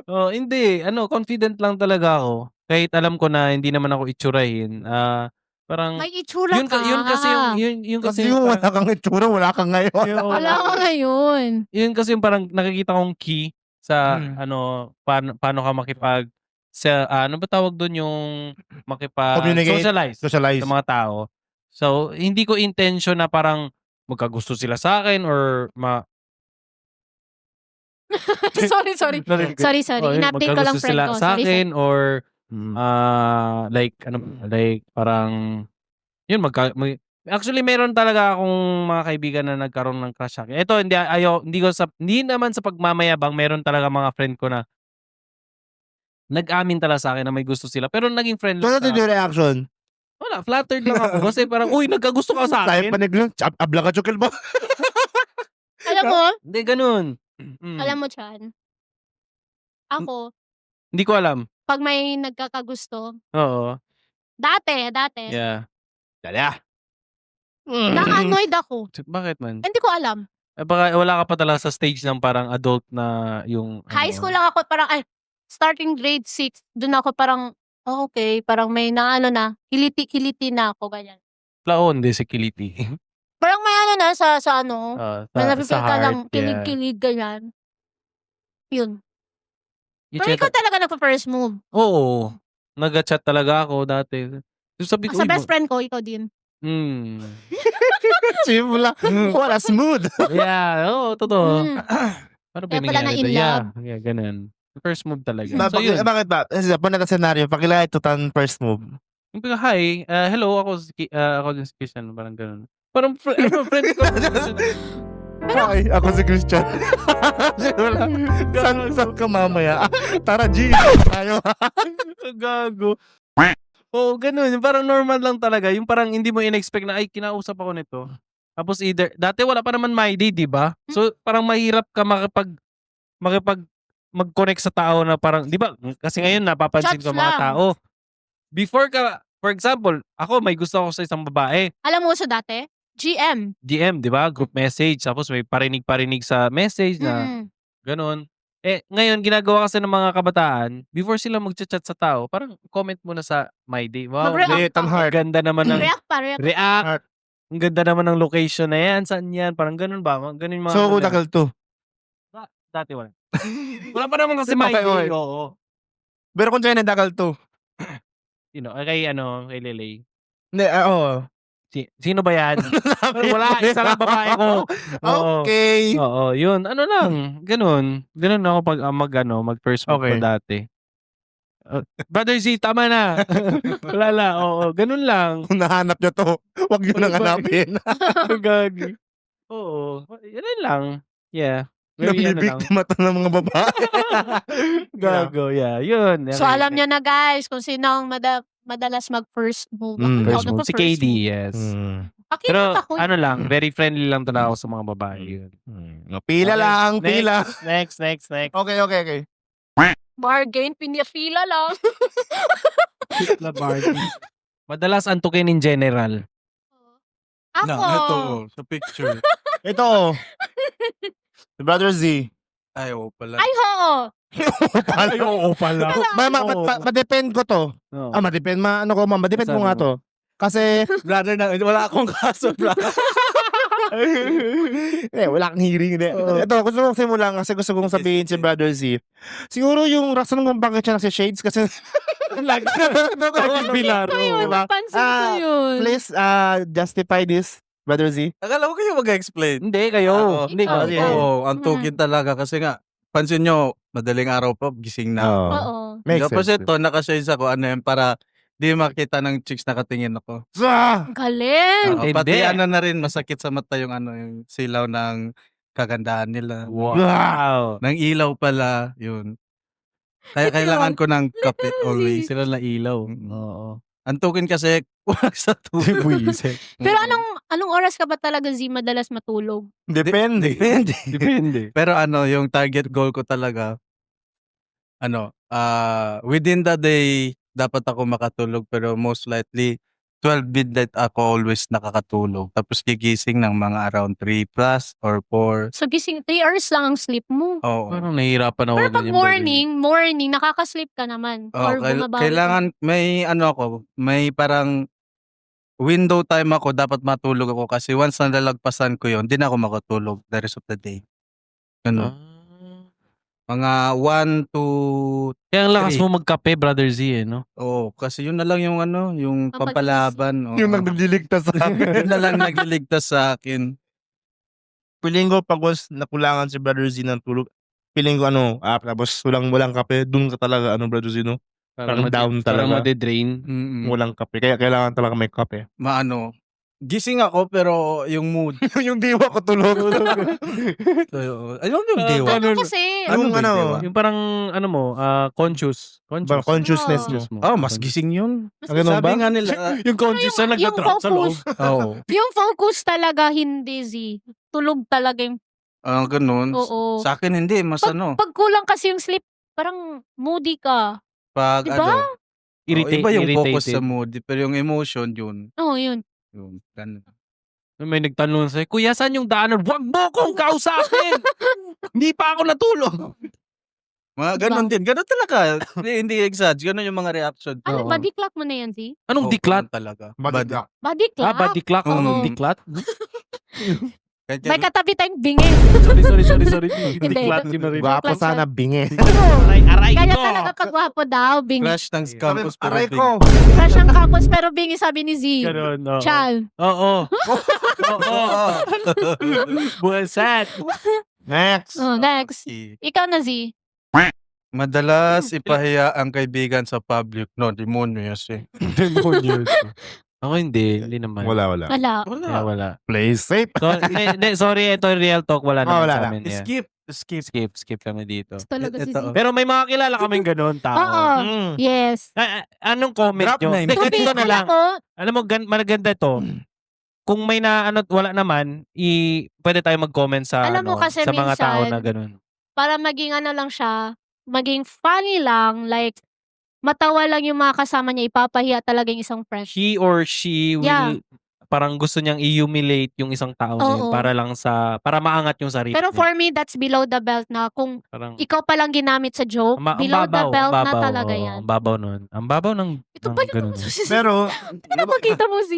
Oo, hindi, confident lang talaga ako. Kahit alam ko na hindi naman ako itsurahin. Parang, May itsura yun, ka. yun kasi yung Kasi kasi yung wala kang itsura, wala kang ngayon. Wala ka ngayon. yun kasi yung parang nakikita kong key sa paano ka makipag sa ano ba tawag doon yung Communicate. socialize Socialize. sa mga tao. So, hindi ko intention na parang magkagusto sila sa akin or sorry. Sorry. In-update ko lang magkagusto friend sila ko. sa Sorry. akin or Mm. parang yun actually meron talaga akong mga kaibigan na nagkaroon ng crush sa akin. Ito hindi naman sa pagmamayabang, meron talaga mga friend ko na nag-amin talaga sa akin na may gusto sila pero naging friend So, lang natin yung reaction. wala, flattered lang ako kasi parang uy nagkagusto ka sa Tayo akin. panig lang, abla ka chukil ba? Alam mo, Hindi ganun. alam mo, Chan. Ako, Hindi ko alam. pag may nagkakagusto, Oo. dati, Yeah. Dala. na-annoyed ako. Bakit man? Hindi ko alam. Baka wala ka pa talaga sa stage ng parang adult na yung High school lang ako, parang, starting grade 6, dun ako parang, okay, parang may naano na, kiliti-kiliti na ako, ganyan. Plaon di si Kiliti. Parang may ano na sa ano, may sa nafe-feel ka ng heart, yeah. kilig-kilig, ganyan. Yun. You Pero chat- ikaw talaga nagpa-first move. Oo. Nag-chat talaga ako dati. Sabi ko, Sa best friend ko, ikaw din. Simula. What a smooth. Yeah, oo, totoo. Mm. Paano Kaya pala na in Yeah, ganun. First move talaga. So, Bakit yun. ba? Kasi sa punta scenario, pakilala ito tan first move. Yung pagka, hi, hello, ako din si Christian, parang ganun. Parang friend ko. Hi, ako si Christian. Wala. Saan ka mamaya? Tara, G. Tayo. Gago. Oo, ganun. Yung parang normal lang talaga. Yung parang hindi mo in-expect na, ay, kinausap ako nito. Tapos either, dati wala pa naman My Day, di ba? So, parang mahirap ka mag-connect sa tao na parang, di ba? Kasi ngayon, napapansin ko Chats mga lang. tao. Before ka, for example, ako, may gusto ako sa isang babae. Alam mo sa dati? GM. DM, di ba? Group message. Tapos may parinig-parinig sa message na Mm. ganun. Ngayon, ginagawa kasi ng mga kabataan, before sila mag-chat sa tao, parang comment muna sa My Day. Wow, Mag-react Tan ka. heart. ganda naman ng React pa, react. react. Ang ganda naman ng location na yan. Saan yan? Parang ganun ba? Ganun yung mga... So, dakal to. Dati wala. Wala pa naman kasi My Okay, Day. okay. Oo. Pero kung sa'yo na dakal to. Kay Lele. Hindi, oo. Sino ba yan? Wala, isa lang babae ko. Oo. Okay. Oo, yun. Ano lang, ganun. Ganun ako pag mag first move ko Okay. dati. Brother Z, tama na. Wala lang, oo. Ganun lang. Kung nahanap nyo to, huwag nyo nang hanapin. Gagi. Oo. Yan lang. Yeah. Very ano lang. Nabibiktima to ng mga babae. Gago, yeah. Yun. So, alam nyo na guys, kung sino ang madalas mag-first move. Ako, hindi First ako move. Si nagpa-first KD, move. yes. Akit Pero ako. ano lang, very friendly lang talaga ako sa mga babae. Yun. Pila Okay, lang, next. pila. Next. Okay. Bargain, pinafila lang. Madalas antukin in general. Ako. Ito, sa picture. Ito, oh. Si Brother Z. Ay, pala. Ay, oo. Ay, oo pala. Ma-depend ko to. Oo. Ma-depend. Ma-depend ko Sabi nga mo. to. Kasi, Brother na, wala akong kaso, brother. wala kang hearing. Ito, gusto kong simulan kasi gusto kong sabihin si Brother Z. Siguro yung rason kung bakit siya nasa shades kasi lagi bilaro. Ayun, Diba? napansin ko yun. Please justify this, Brother Z. Akala ko kayo mag-explain. Hindi, kayo. Hindi Ikaw. ka. Oo, antukin talaga kasi nga, pansin nyo, madaling araw pa, gising na. Oo. Makes Tapos sense. ito, nakashades ako, ano yun, para di makita ng chicks nakatingin ako. Ah! Galing. Oo, Hindi. pati ano na rin, masakit sa mata yung ano, yung silaw ng kagandahan nila. Wow. Ng ilaw pala, yun. Kaya kailangan ko ng kape always. Sila na ilaw. Oo. Antukin kasi, kulang sa tubig. Pero anong oras ka ba talaga, Z, madalas matulog? Depende. Depende. Pero ano, yung target goal ko talaga, within the day, dapat ako makatulog, pero most likely, 12 midnight ako always nakakatulog. Tapos gigising ng mga around 3 plus or 4. So, gising, 3 hours lang ang sleep mo. Oo. Parang nahihirapan ako. Pero pag ganyan, morning, nakaka-sleep ka naman. Oh, Or bumabawi ka. kailangan, may parang window time ako, dapat matulog ako kasi once na nalagpasan ko yon, di na ako makatulog the rest of the day. Ganun. Mga 1 to... Kaya ang lakas 3. mo magkape, Brother Z, no? Oo, kasi yun na lang yung yung Pampagising. pampalaban. Oo. Yung nagliligtas sa akin. Yun na lang nagliligtas sa akin. Piling ko pag was nakulangan si Brother Z ng tulog, piling ko tapos walang kape, dun ka talaga, Brother Z, no? Parang down Parang talaga. made-drain. Walang kape. Kaya kailangan talaga may kape. Gising ako pero yung mood. Yung diwa ko tulog. Ayun yung diwa. Ano kasi? Yung ba yung diwa? Yung parang, conscious. Parang consciousness mo. Mas gising yun. Ganun Sabi ba? nga nila, Yung conscious na yung nagtatrap sa loob. focus. oo. Yung focus talaga, hindi, Z. Tulog talaga yung... Ganun. Oo. Sa akin hindi, mas Pag kulang kasi yung sleep, parang moody ka. pag Diba? iba yung focus Irritated. sa mood, pero yung emotion yun. Oo, yun. Ganun. May nagtanong sa'yo, Kuya, saan yung daanan? Huwag mo kong kausapin! Hindi pa ako natulog! Mga ganun din. Ganun talaga. Hindi exage. Ganun yung mga reaction. Ano, Oo. body clock mo na yan, Z? Anong Oo, diklat? ganun talaga. Body clock. Body clock? Body clock. Oo. Anong diklat? May katabi tayong bingi. Sorry. Hindi. Diklat yun na rin. Gwapo Clock sana, bingi. Aray Kaya ko! talaga kagwapo daw, bingi. Crush ng campus pero Aray big. ko. Crush ang campus pero bingi sabi ni Z. Ganun, oo. Chal. Oo. Oo. Buwasan. Next. Oh, next. Ikaw na, Z. Madalas ipahiya ang kaibigan sa public. No, demonyo yan Demonyos. Ako hindi naman. Wala. Wala. Yeah, wala. Play safe. So, hindi, sorry, ito real talk. Wala naman wala sa lang. amin. Yeah. Skip kami dito. Talaga si Z. Ito. Pero may mga kilala kaming ganun tao. Oo. Mm. Yes. Anong comment Drop nyo? name. Hindi, ganito na lang. Alam mo, Alam mo, maganda to. Kung may wala naman, pwede tayo mag-comment sa, Alam mo kasi sa mga minsan, tao na ganun. para maging ano lang siya, maging funny lang, like, matawa lang yung mga kasama niya, ipapahiya talaga yung isang friend. He or she will, Yeah. parang gusto niyang i-humiliate yung isang tao na yun Oo. para maangat yung sarili Pero niya. for me, that's below the belt na. Kung Parang, ikaw palang ginamit sa joke, ang below the babaw, belt ang na babaw, talaga oo, yan. Ang babaw nun. Ang babaw ng Ito ba ganun. yung Pero, Ano makita mo, Z?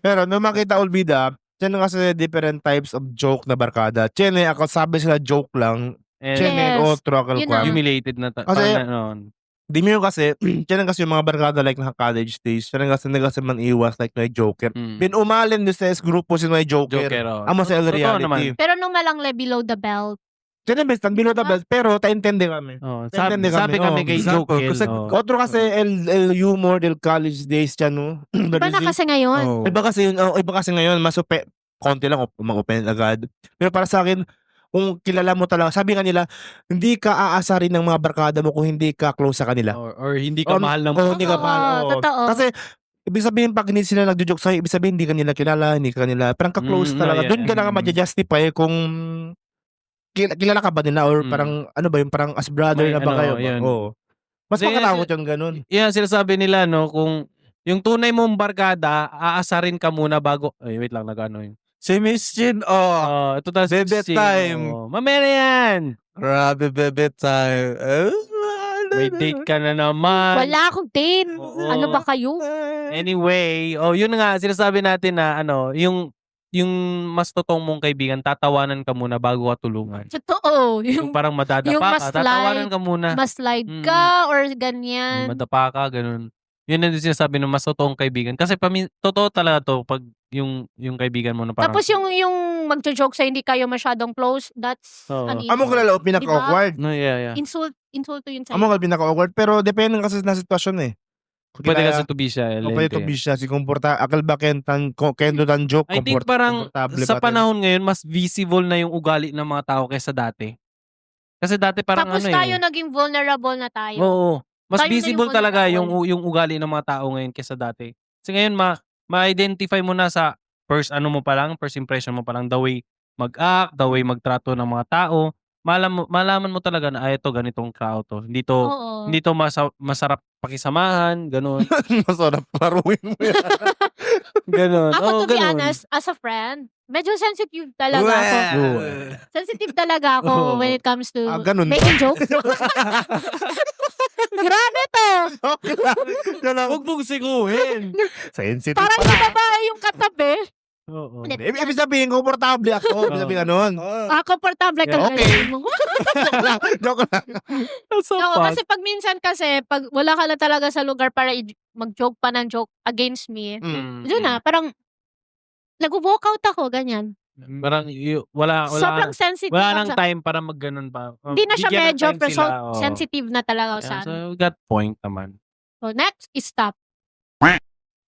pero, nung makita Olbida, yan kasi different types of joke na barkada. Chene, ako sabi sila joke lang. And Chene, Yes. otro, Yun kalkwan. na. humiliated na. Kasi- parang, Di mo kasi, yan kasi yung mga barkada like na college days. Yan kasi man iwas like na joker. Bin umalin din sa grupo si may joker. Joker, oh. Amo sa Totoo reality. naman. Pero nung malang below the belt, Yan ang best, below the belt. Pero taintindi kami. Oh, Naintindihan sabi kami kami. kay Example, Joker. kasi- Otro kasi el humor del college days yan, no? iba na kasi ngayon. Oh. Iba kasi ngayon, mas konti lang, mag-open agad. Pero para sa akin, kung kilala mo talaga, sabi nga nila, hindi ka aasarin ng mga barkada mo kung hindi ka close sa kanila. Or hindi ka mahal ng hindi ka Oo, mahal. oo. totoo. Kasi, ibig sabihin, pag hindi sila nagjo-joke sa'yo, ibig sabihin, hindi ka nila kilala, hindi ka nila, parang ka-close talaga. yeah, Doon ka na nga ma-justify kung kilala ka ba nila or parang, ano ba yung parang as brother May na ba ano, kayo? yun. Oo. Mas Kasi- makatakot yung ganun. Yan, sinasabi nila, no, kung yung tunay mong barkada, aasarin ka muna bago, wait lang, nag-ano yun. Si Miss Chin, Ito tayo Bebe time. Mamaya na yan. grabe bebe time. May date ka na naman. Wala akong date. Oo. Ano ba kayo? Anyway, yun nga, sinasabi natin na, yung mas totoong mong kaibigan, tatawanan ka muna bago ka tulungan. Totoo. Yung Yung parang madadapa yung ka, mas tatawanan light, ka muna. slide ka or ganyan. Madapa ka, ganun. Yun ang sinasabi ng mas totoong kaibigan. Kasi totoo talaga to pag yung kaibigan mo na parang... Tapos yung magjo-joke sa hindi kayo masyadong close, that's Oo. an Amo ko lalo, pinaka-awkward. No, yeah. insulto yun sa'yo. Amo ko pinaka-awkward. Pero depende kasi na sitwasyon eh. Pwede kasi to be siya. O pwede to be siya. Si akal ba kendo tan joke. I think parang komportable sa ba tayo? panahon ngayon, mas visible na yung ugali ng mga tao kaysa dati. Kasi dati parang Tapos tayo naging vulnerable na tayo. Oo. Mas Tayo na visible yung talaga vulnerable. yung ugali ng mga tao ngayon kaysa dati. Kasi ngayon ma-identify mo na sa first impression mo pa lang, the way mag-act, the way magtrato ng mga tao. Malaman mo talaga na ito ganitong tao to. Hindi Oo. to masarap pakisamahan, ganun. Masarap laruin mo yan. Ganun. Ako, Oo, to be ganun. honest, as a friend, medyo sensitive talaga ako. Sensitive talaga ako Oo. when it comes to Ganun ba? making jokes. Grabe to! Huwag mong siguhin. Sensitive Parang pala. yung babae yung katabi. Oo. Ibig sabihin, komportable ako. Ibig sabihin ganun. Komportable ka. Yeah, okay. Joke lang. Oo, kasi pag minsan pag wala ka na talaga sa lugar para mag-joke pa ng joke against me, yun na, parang nag-walkout ako, ganyan. Parang wala Sobrang sensitive. wala ako nang sa- time para magganon pa. Hindi na siya Bigyan ng medyo time sila, oo. sensitive na talaga ako sa Yeah, so akin. we got point naman. So, next is stop.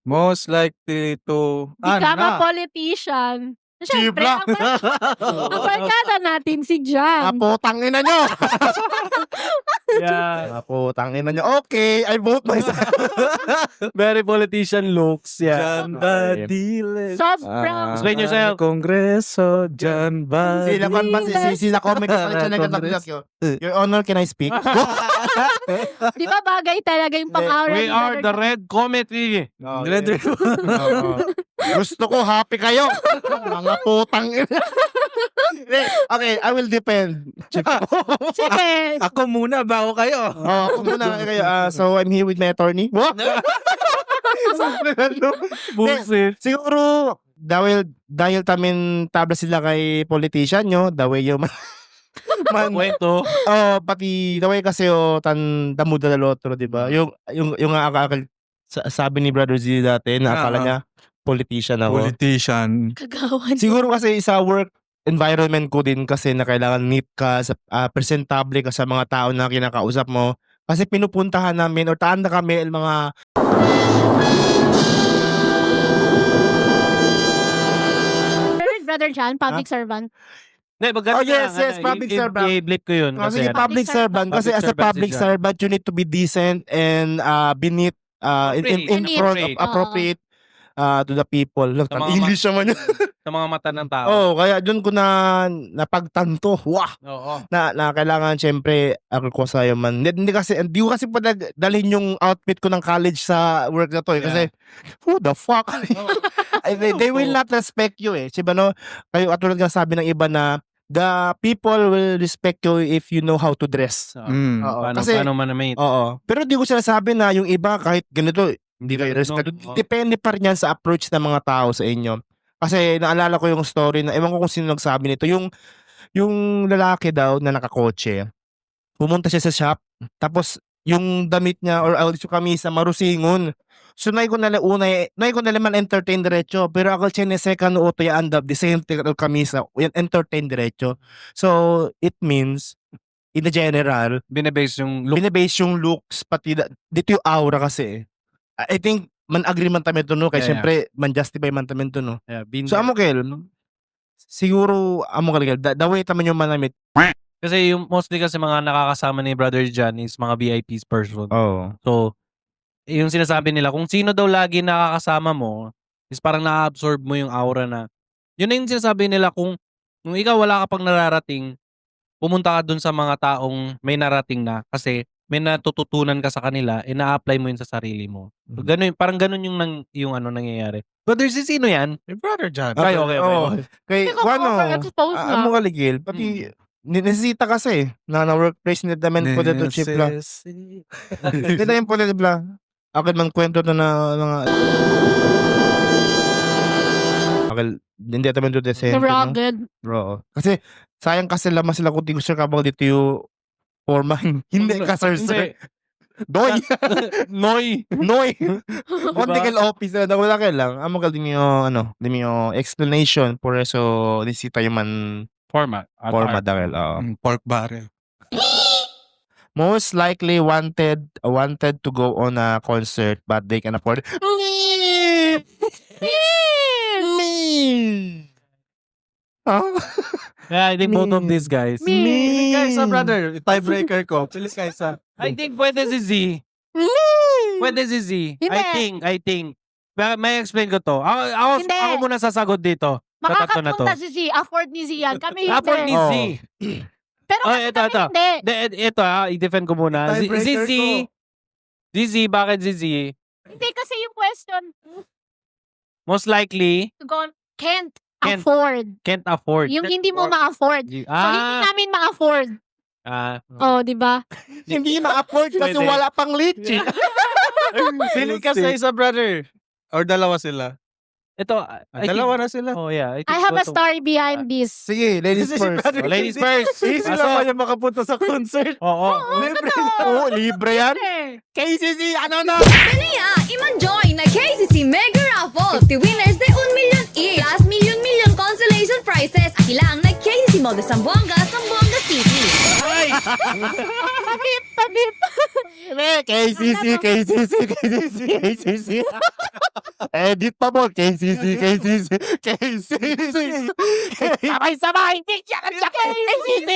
Most likely to... Become a politician. Siyempre, Chibla. ang barkada natin si Jan. Apo, tangina nyo. Yeah. Apo, tangina nyo. Okay, I vote myself. Very politician looks. Yeah. Jan Badiles. Sobrang. Explain yourself. Kongreso, Jan Badiles. Sila comment pa rin siya nagkataglag. Your Honor, can I speak? Di ba bagay talaga yung pang-aura We ni are Brother the Jan? Red Committee. Oh, Red- yeah. Oo. Gusto ko happy kayo. Mga putang ina. Okay, I will defend. Sige. Ako muna, bago kayo. Ako muna kayo. So, I'm here with my attorney. What? Sabi na, no? Bullshit. Siguro, dahil tamin tabla sila kay politician nyo, the way yung Kwento. pati the way kasi tan damo del otro, 'di ba? Yung sabi ni Brother Z dati na akala niya politician ako. Politician. Kagawan. Siguro kasi sa work environment ko din kasi na kailangan neat ka, presentable ka sa mga tao na kinakausap mo. Kasi pinupuntahan namin or tanda kami mga Brother John, public servant. Hindi, maganda Oh, yes, lang, yes, public servant. I-blip ko yun. kasi Kasi, public servant kasi as a public Public servant servant you need to be decent and beneath in Appropriate. front of appropriate to the people. Look, Sa mga English naman yun. sa mga mata ng tao. Oh, kaya doon ko na napagtanto. Wah! Oo. Na kailangan syempre ako ko sa man. Hindi ko kasi pa dalhin yung outfit ko ng college sa work na to eh. Kasi who the fuck? they will not respect you eh. Diba no? Kayo katulad nga sabi ng iba na the people will respect you if you know how to dress. Mm. Oo. Paano manamate? Oo. Pero di ko sinasabi na yung iba kahit ganito hindi kayo respect. No. Depende pa rin yan sa approach ng mga tao sa inyo. Kasi naalala ko yung story na ewan ko kung sino nagsabi nito. Yung lalaki daw na nakakotse, pumunta siya sa shop, tapos yung damit niya or yung kamisa marusingon. So nay ko naman entertain diretso, pero ako siya ni second auto ya andap the same thing or kamisa, yan entertain diretso. So it means in the general, Binebase yung look. binibase yung looks pati dito yung aura kasi. I think man agree man tayo no kay Yeah, syempre man justify man tayo no. Yeah, So amo kel siguro amo kel the way taman yung manamit. kasi yung mostly kasi mga nakakasama ni Brother John is mga VIPs person. Oh. So, yung sinasabi nila, kung sino daw lagi nakakasama mo, is parang na-absorb mo yung aura na, yun na yung sinasabi nila kung ikaw wala ka pang nararating, pumunta ka dun sa mga taong may narating na kasi may natututunan ka sa kanila, ina-apply mo yun sa sarili mo. So, ganun, parang ganun yung nangyayari. Brother, si sino yan? Brother John. Okay, okay. Oh. Kay Hindi ko ma-overexpose na. amo kaligil pati nesesita kasi na workplace ni damen po dito chip la. Hindi na yung po dito bla. Akin man kwento na mga Akal hindi taman do decente. The rugged. Bro. Kasi sayang kasi lamas sila kung di ko sure kabang dito yung foreman. Hindi ka sir. Doy. Noy. Noy. Political office na wala ka lang. Amo kal din yung explanation por eso nisita yung man Format. dahil. Pork barrel. Most likely wanted to go on a concert but they can afford me. Yeah, I think both of these guys. Me. Kaysa, brother. Tiebreaker ko. Pili kaysa. I think pwede si Z. Pwede si Z. Hindi. I think. May explain ko to. Ako Hindi. muna sasagot dito. Sa tatlo na to. Makakapunta si Z. Afford ni Z yan. Kami hindi. Afford ni Z. Pero Oh, kasi ito. kami hindi. Ito i-defend ko muna. Tiebreaker ZZ. ko. ZZ, bakit ZZ? Hindi kasi yung question. Most likely, To go on, can't Can't. afford. can't afford. Yung hindi mo ma-afford. So, hindi namin ma-afford. Oh, di ba? Hindi ma-afford kasi Pwede. wala pang leche. Pili ka sa isa, brother. Or dalawa sila. Ito, Dalawa na sila. Oh, yeah. I have a story behind this. Sige, ladies Kasi si first. brother- Oh, ladies first. Easy Aso. lang yung makapunta sa concert. Oo. Libre. Oo, libre yan. KCC, ano na? Kaya, iman-join na KCC Mega Raffle. The winners de 1 million each. Plus million consolation prizes. Akilang na KCC Mall de Zamboanga, Zamboanga City. Tabip. KCC. Edit pa mo, KCC. Sabay-sabay, picture at KCC.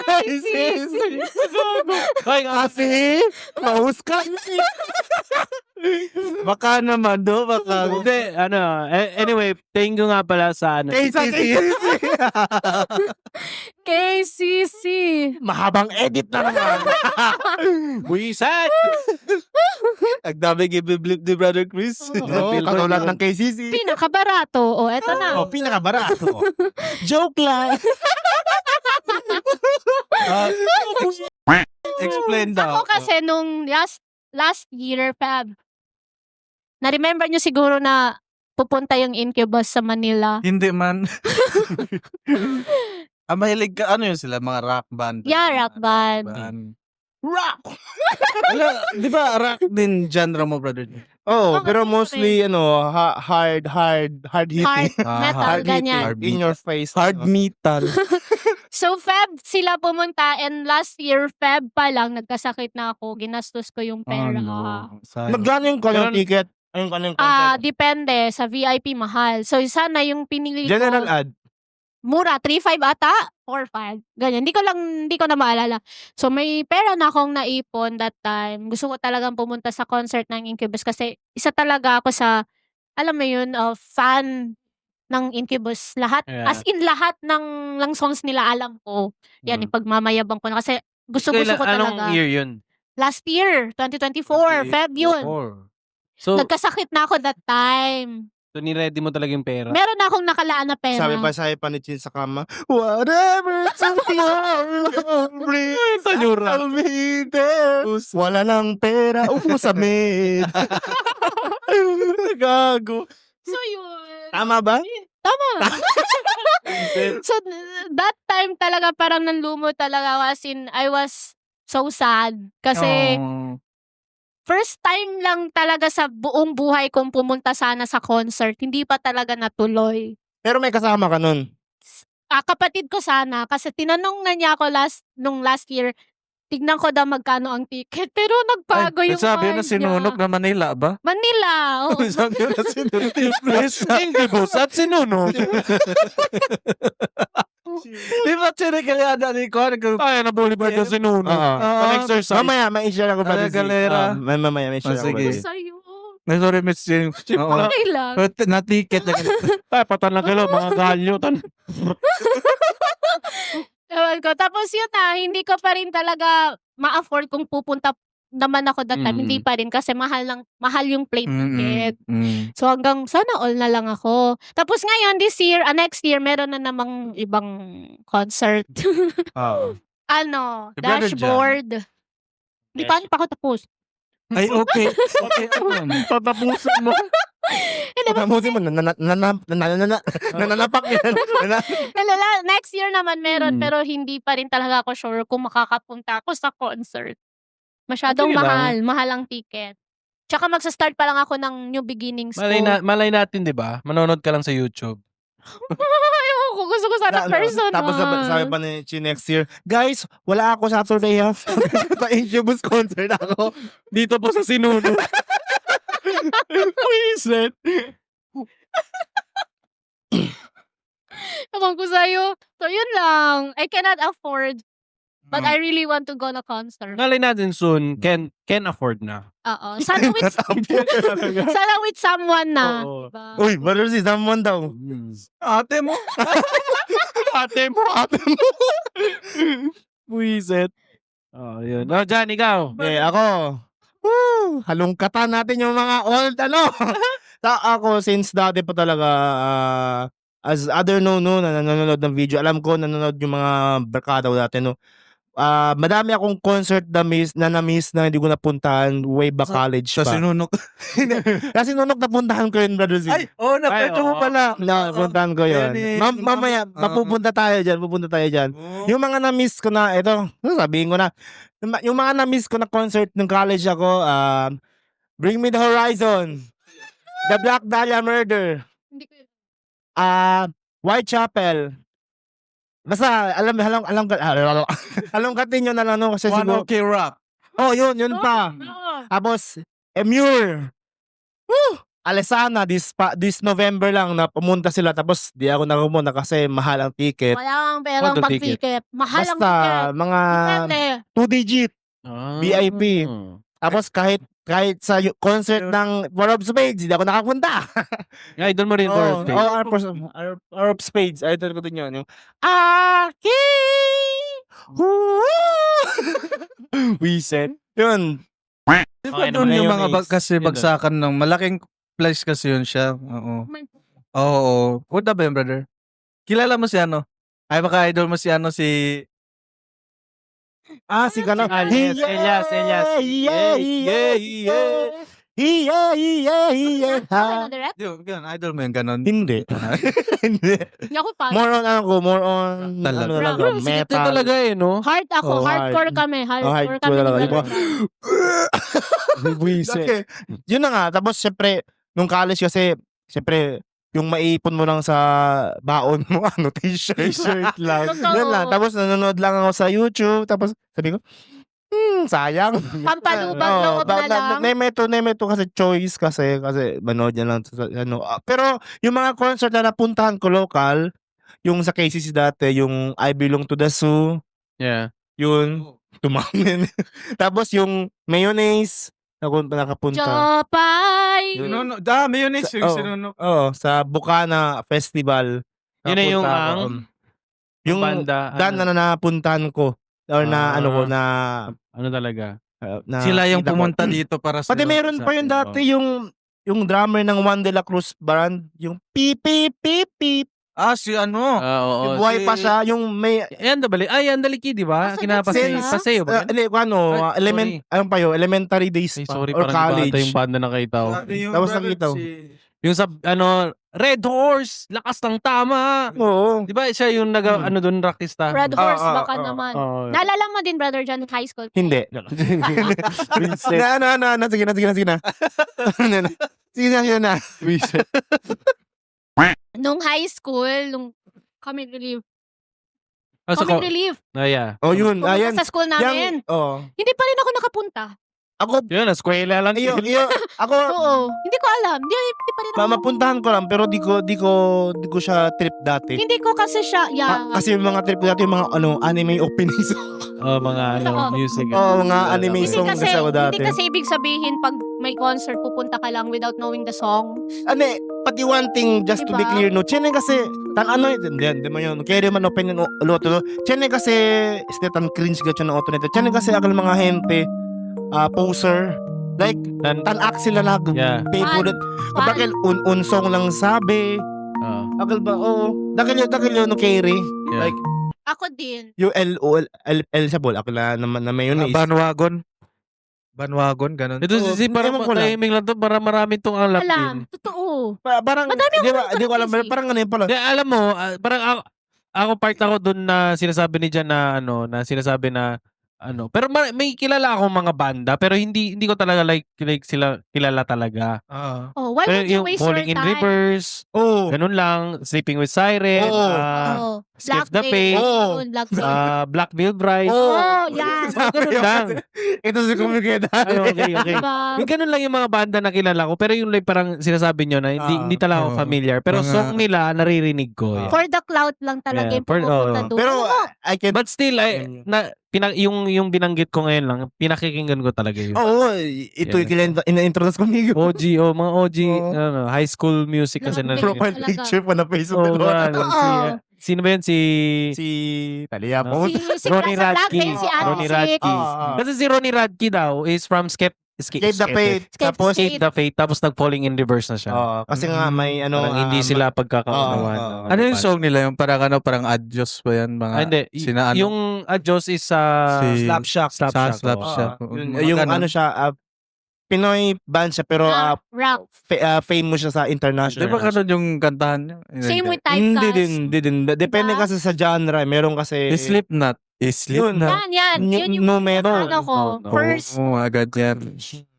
KCC. Hoy, Kasi, maus ka. Baka naman, do? Baka. Hindi, anyway, thank you nga pala sa KCC. Mahabang edit na naman. Buisan! Nagdami gibiblip ni Brother Chris. Oo, katulad ng KCC. Pinakabarato. O, eto na. Oh, pinakabarato. Joke lang. Explain daw. Ako kasi nung last year, Feb, na-remember nyo siguro na pupunta yung Incubus sa Manila. Hindi man. Mahilig ka, ano yun sila? Mga rock band. Yeah, rock band. Rock! Di ba rock din genre mo, brother? Oh, pero mostly hard hitting. Metal, hard ganyan. hitting. In your face. Hard metal. So, Feb, sila pumunta and last year, Feb pa lang, nagkasakit na ako. Ginastos ko yung pera. Magkano yung kanyang ticket? Ayun kanyang concert? Depende. Sa VIP, mahal. So, sana yung pinili ko. General ad. Mura, 3,500 ata? 4,500. Ganyan. Hindi ko na maalala. So, may pera na akong naipon that time. Gusto ko talagang pumunta sa concert ng Incubus kasi isa talaga ako sa, alam mo yun, fan ng Incubus. Lahat, Yeah. as in lahat ng songs nila alam ko. Yan, ipagmamayabang ko na. Kasi gusto ko Anong talaga. year yun? Last year, 2024, Feb yun. So, Nagkasakit na ako that time. so ni-ready mo talaga yung pera? Meron na akong nakalaan na pera. Sabi pa ni Chin sa kama, whatever tomorrow brings, I'll be there. Wala lang pera, usamid. Gago. So yun. Tama ba? Tama. So that time talaga parang nanlumo talaga ako, as in I was so sad. Kasi first time lang talaga sa buong buhay kong pumunta sana sa concert. Hindi pa talaga natuloy. Pero may kasama ka nun. Kapatid ko sana kasi tinanong na niya ako nung last year, tignan ko daw magkano ang ticket. Pero nagbago yung sabi na mind sinunok niya. na Manila ba? Manila. Oo. Sabi na sinunok. Incubus at sinunod. Di ba chinikaliada ni Juan? Ay, na Boulevard na sinunod. Pan-exercise. Mamaya, may share ako ba? Galera. Mamaya, may share ako. Sige. Brother Z. Sa'yo. Sorry, Miss Jing. Oo. Okay lang. Na-ticket na. Ay, patan na kilo, mga galyo. Ewan ko. Tapos yun na, hindi ko pa rin talaga ma-afford kung pupunta naman ako that time. Hindi pa rin kasi mahal yung plane ticket. So hanggang sana all na lang ako. Tapos ngayon, this year, next year, meron na namang ibang concert. Brother Dashboard. Di paano pa ako tapos? Ay, okay. Okay. Tatapusin mo. Tatapusin mo. Nananapak yan. Next year naman meron, pero hindi pa rin talaga ako sure kung makakapunta ako sa concert. Masyadong Sige lang. mahal. Mahal ang ticket. Tsaka magsa-start pa lang ako ng New Beginnings ko. Malay natin, di ba? Manonood ka lang sa YouTube. Ayoko, gusto ko sana personal. Tapos sabi pa ni Chin next year, guys, wala ako Saturday half. Pa-Incubus concert ako. Dito po sa sinunod. Wiset. Ewan ko sa'yo. So, yun lang. I cannot afford. But I really want to go na concert. Malay natin soon, can afford na. Oo. Sana with someone na. Oo. Diba? Uy, brother Z, someone daw. Ate mo. Ate mo. Buisit. Oh, yun. Oh, Jan, ikaw. Okay, ako. Halungkatan natin yung mga old ako, since dati pa talaga, as other na nanonood ng video, alam ko nanonood yung mga barkada ko dati, no. Madami akong concert na na-miss na hindi ko napuntahan way back college Sa pa. sinunok. Kasi nunok napuntahan ko yun, brother Z. Napunta mo pala. Napuntahan ko yun. Mamaya, pupunta tayo dyan. Yung mga na-miss ko na, ito, sabihin ko na, yung mga na-miss ko na concert ng college ako, Bring Me The Horizon, The Black Dahlia Murder, Hindi ko yun. Whitechapel. Basta, alam katin yun na ano kasi One siguro. OK Rock. Oh, yun pa. Tapos, Emure. Alesana, this November lang na pumunta sila tapos di ako nakamunta kasi mahal ang ticket. Wala kang perang Photo pag-ticket. Mahal ang Basta, ticket. mga Depende. 2 digit. VIP. Tapos kahit sa concert ng Four of Spades, hindi ako nakapunta. Idol mo rin, Oo, Four. Four of Spades. Idol ko din yun. Yung, Aki! Wiset. Yun. Di ba Okay doon naman. yung mga Mayonnaise. kasi Yun doon. bagsakan ng malaking place kasi yun siya. Oo. Oo. Punta ba yun, brother? Kilala mo si ano? Ay, baka idol mo si ano, si... Si Gano. Elias. Ano, direct? Yun, idol mo yung ganon. Hindi. Hindi. Hindi ako pa. More on Talaga. ano talaga, Pero sige metal. talaga no? Hard ako. Oh, Hardcore hard. kami. Hardcore hardcore kami. talaga. ni Iba. Brother. Wiset. Okay. Yun na nga. Tapos syempre, nung college kasi, syempre, yung maipon mo lang sa baon mo, t-shirt lang. Totoo. Yan lang. Tapos nanonood lang ako sa YouTube. Tapos sabi ko, sayang. Pampalubag loob na lang. Nemeto kasi choice kasi manood yan lang sa ano. Pero yung mga concert na napuntahan ko local, yung sa KCC dati, yung I Belong to the Zoo, Yeah. yun, tumamin. Tapos yung Mayonnaise, nakapunta. Chopay! Sinuno. Mayonnaise yung Oo. sinuno. Sa Bukana Festival. Yun na yung Napunta ako. Yung banda. dan na napuntahan ko. Or na ano ko na Ano talaga? na Sila yung kita ko. pumunta dito para sa... Pati meron pa yun dati yung drummer ng Juan de la Cruz band, yung pip pip pip pip. Si ano? Oo. Buhay pa siya, yung may Yan dali. Ay, Andaliki, di ba? Asa Kinapasay. sila? Pasay ba? yan? hindi ko ano, Sorry. elementary days Ay, pa, sorry, or parang college. iba ata yung banda na kita. Tapos nakita ko. Yung sa, Red Horse, lakas ng tama. Oo. Di ba siya yung doon, rockista? Red Horse, Ah, baka ah, naman. Oo. Naalala mo din, brother, dyan high school. Hindi. Ano, sige na. Sige na. Nung high school, nung comic relief. Ah, so, Comic relief. yeah. Oh, yun. Pumunta Ayan. sa school namin. Hindi pa rin ako nakapunta. Ako, Yun, eskwela lang. ako, Oo. Hindi ko alam. Hindi pa rin ako. mapuntahan ko lang, pero di ko siya trip dati. Hindi ko kasi siya, Kasi yung mga trip ko dati, yung mga anime openings. Mga Oo. music. Mga anime Hindi song kasi ako dati. hindi kasi ibig sabihin pag may concert, pupunta ka lang without knowing the song. Pati one thing, just to be Diba? clear, no, Chene kasi, hindi mo yun, kaya man opinion uloto, Chene kasi, tan cringe gacho na auto nito, Chene kasi akal mga hente, poser, like, tanak sila na, Yeah. favorite, bakit unsong lang sabi, akal ba, dakil yun, no, carry, Yeah. like, Ako din. yung L sa ball, akal na mayonnaise. Bandwagon, ganun. Ito si parang ewan ko lang. timing lang to, para marami tong alap Alam. din. Totoo. Parang, Madami di akong ko alam, nagka-crazy. parang ano yun pala, Di, alam mo, parang ako part ako doon na sinasabi ni Jan na na sinasabi na pero may kilala akong mga banda pero hindi ko talaga like sila kilala talaga. Oh, why Pero would you yung waste Falling your in time? Rivers, ganun lang, Sleeping with Siren, Oh, Skip Black the Veil. Pain, Yun, Black Veil. Black Veil Bride. Oh, yan. Ganun lang. ito si Kumikeda. Ay, okay. Diba? Yung ganun lang yung mga banda na kilala ko pero yung like parang sinasabi nyo na hindi talaga ako familiar pero Mga- song nila naririnig ko. Yeah. For the clout lang talaga Yeah, yung pupunta doon. Pero, Alam mo, I can, But still, yung binanggit ko ngayon lang, pinakikinggan ko talaga yun. ito Yeah. yung ina-introduce ko niyo. Mga OG, Oo. high school music kasi na. Grabe. Profile Talaga. picture pa na Facebook. Oo, nga, Oo. sino ba yun? Si Talia No. po. si Ronnie Black Radke. Veil, si Ronnie Antic. Radke. Kasi si Ronnie Radke daw is from Escape the Fate. Tapos, Escape the Fate. Tapos nag-Falling in Reverse na siya. kasi nga may Parang hindi sila pagkakaunawan. Oo. Ano yung song nila? Yung parang Adios ba yan? Mga, Hindi. sina ano? Yung Adjust is sa Si- Slapshot. Slapshot. Yung ano siya, Pinoy band siya pero Rock. famous siya sa Di international. ba ganun yung kantahan niya? Same with Hindi typecast. din. Depende Diba? kasi sa genre. Meron kasi... Slipknot. Slipknot. Yan. Yun yung Numero. ano ko. No. First, Oo, agad yan.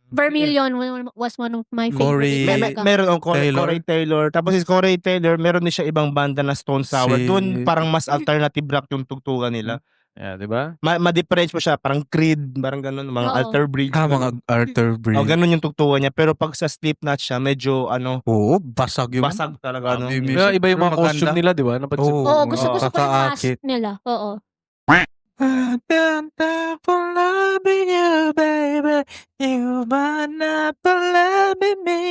Vermilion was one of my Corey- favorite. Meron ang Taylor. Corey Taylor. Tapos si Corey Taylor, meron din siya ibang banda na Stone Sour. Si- Doon parang mas alternative rock yung tugtugan nila. Yeah, di ba? Ma-differentiate mo siya. Parang Creed, parang ganun. Mga Oo. Alter Bridge. Mga Arthur Bridge. ganun yung tugtugan niya. Pero pag sa Slipknot siya, medyo Oo, basag yung basag talaga. Ano. Grabe, Pero iba yung mga Maganda. costume nila, di ba? Napansin Oo. ko. Oo, gusto ko yung kakaakit. mask nila. Oo. Thank for loving you, baby. You might not for loving me.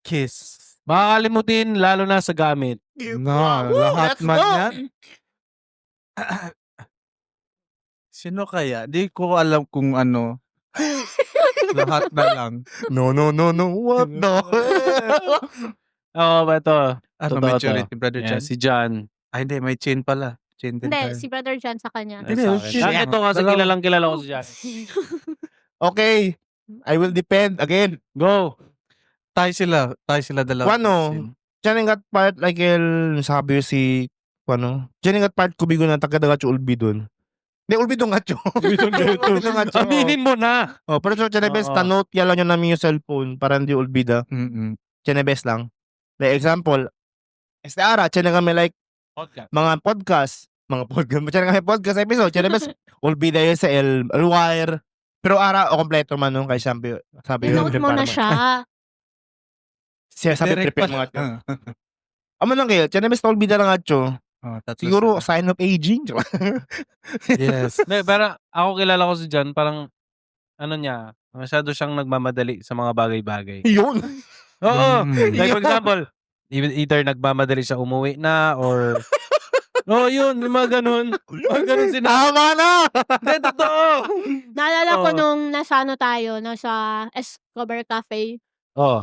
Kiss. Makakalimutin lalo na sa gamit. No, lahat let's man go. yan. Sino kaya? Di ko alam kung ano. Lahat na lang. No, what the Oo ba ito? Ano, Totoo maturity, to. brother Yan, John? si John. Ay, hindi. May chain pala. Chain din Hindi, tayo. si Brother John sa kanya. Hindi, Sa akin. shit. Ito kasi Dalawa. kilala ko si John. Okay, I will depend again. Go! Tayo sila dalawa. Ano? Diyan nga part like sabi si diyan nga part kubigo na tagadaga cho ulbi dun. Hindi ulbi dun nga cho. Ulbi dun nga cho. Aminin mo na! Oh, pero so best Oo. tanot yala nyo namin yung cellphone para hindi ulbida. Mm-mm. Best lang. Like example, ara, tiyan kami like Podcast. mga podcast kami podcast episode, best ulbida yun sa L-Wire. Pero ara o kompleto man nung kay sabi Note mo na siya. Siya sabi Direct prepare pa- mga cho. Amo lang kayo, best ulbida lang nga cho. Oh, tatlo Siguro sila. sign of aging. Yes. Hindi, pero ako kilala ko si John, parang masyado siyang nagmamadali sa mga bagay-bagay. Yun. Oo! Like for Yun. example, either nagmamadali siya umuwi na or yun, yung mga ganun. Mga ganun Tama na! Hindi, totoo! Naalala ko Oo. nung nasa nasa Escobar Cafe. Oh.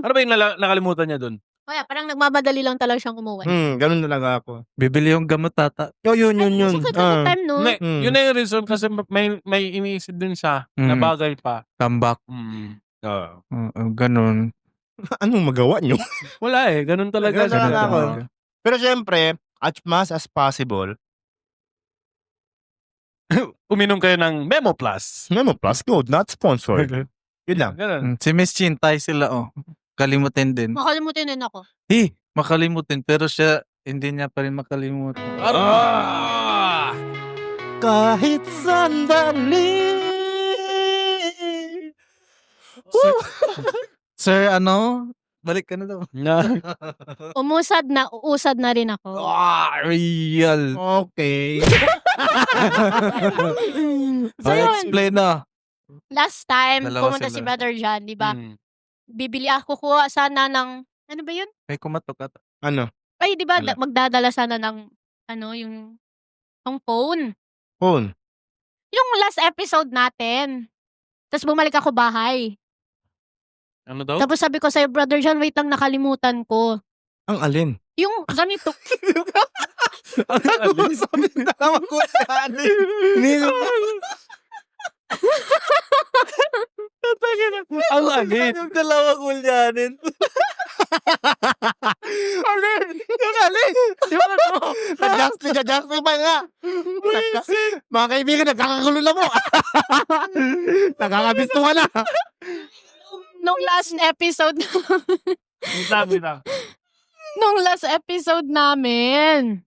Ano ba yung nakalimutan niya dun? Kaya parang nagmamadali lang talaga siyang umuwi. Ganun talaga ako. Bibili yung gamot tata. Yun. Sakit sa time no? Hindi, Mm. yun na yung reason kasi may iniisip din siya na Mm. bagay pa. Comeback. Ganun. Anong magawa nyo? Wala eh, ganun talaga Ganun talaga ako. Ganun. Pero syempre, as much as possible, Uminom kayo ng Memo Plus. Memo Plus Code, not sponsored. Yun lang. Ganun. Si Miss Chin, tayo sila Kalimutin din. Makalimutin din ako. Makalimutin. Pero siya, hindi niya pa rin makalimutan. Ah! Kahit sandali. Sir, balik ka na daw. Uusad na rin ako. Real. Okay. So yun, Explain na. last time, Dalawa pumunta sila. si Brother John, di ba? Mm. Bibili ako kuha sana ng, ano ba yun? May kumatok ata. Ano? Ay, di ba, Wala. magdadala sana ng, yung phone. Phone. Yung last episode natin. Tapos bumalik ako bahay. Ano daw? Tapos sabi ko sa'yo, Brother John, wait lang, nakalimutan ko. Ang alin? Yung ganito. Ano sabi ng dalawa ko saan? Ang alin? Yung dalawa kulyanin. Alin? Yung alin? Yung ano? Na-justify nga. Mga kaibigan, nagkakagulo na mo. Nakakabistuhan na. Nung last episode, Sabi lang. nung last episode namin,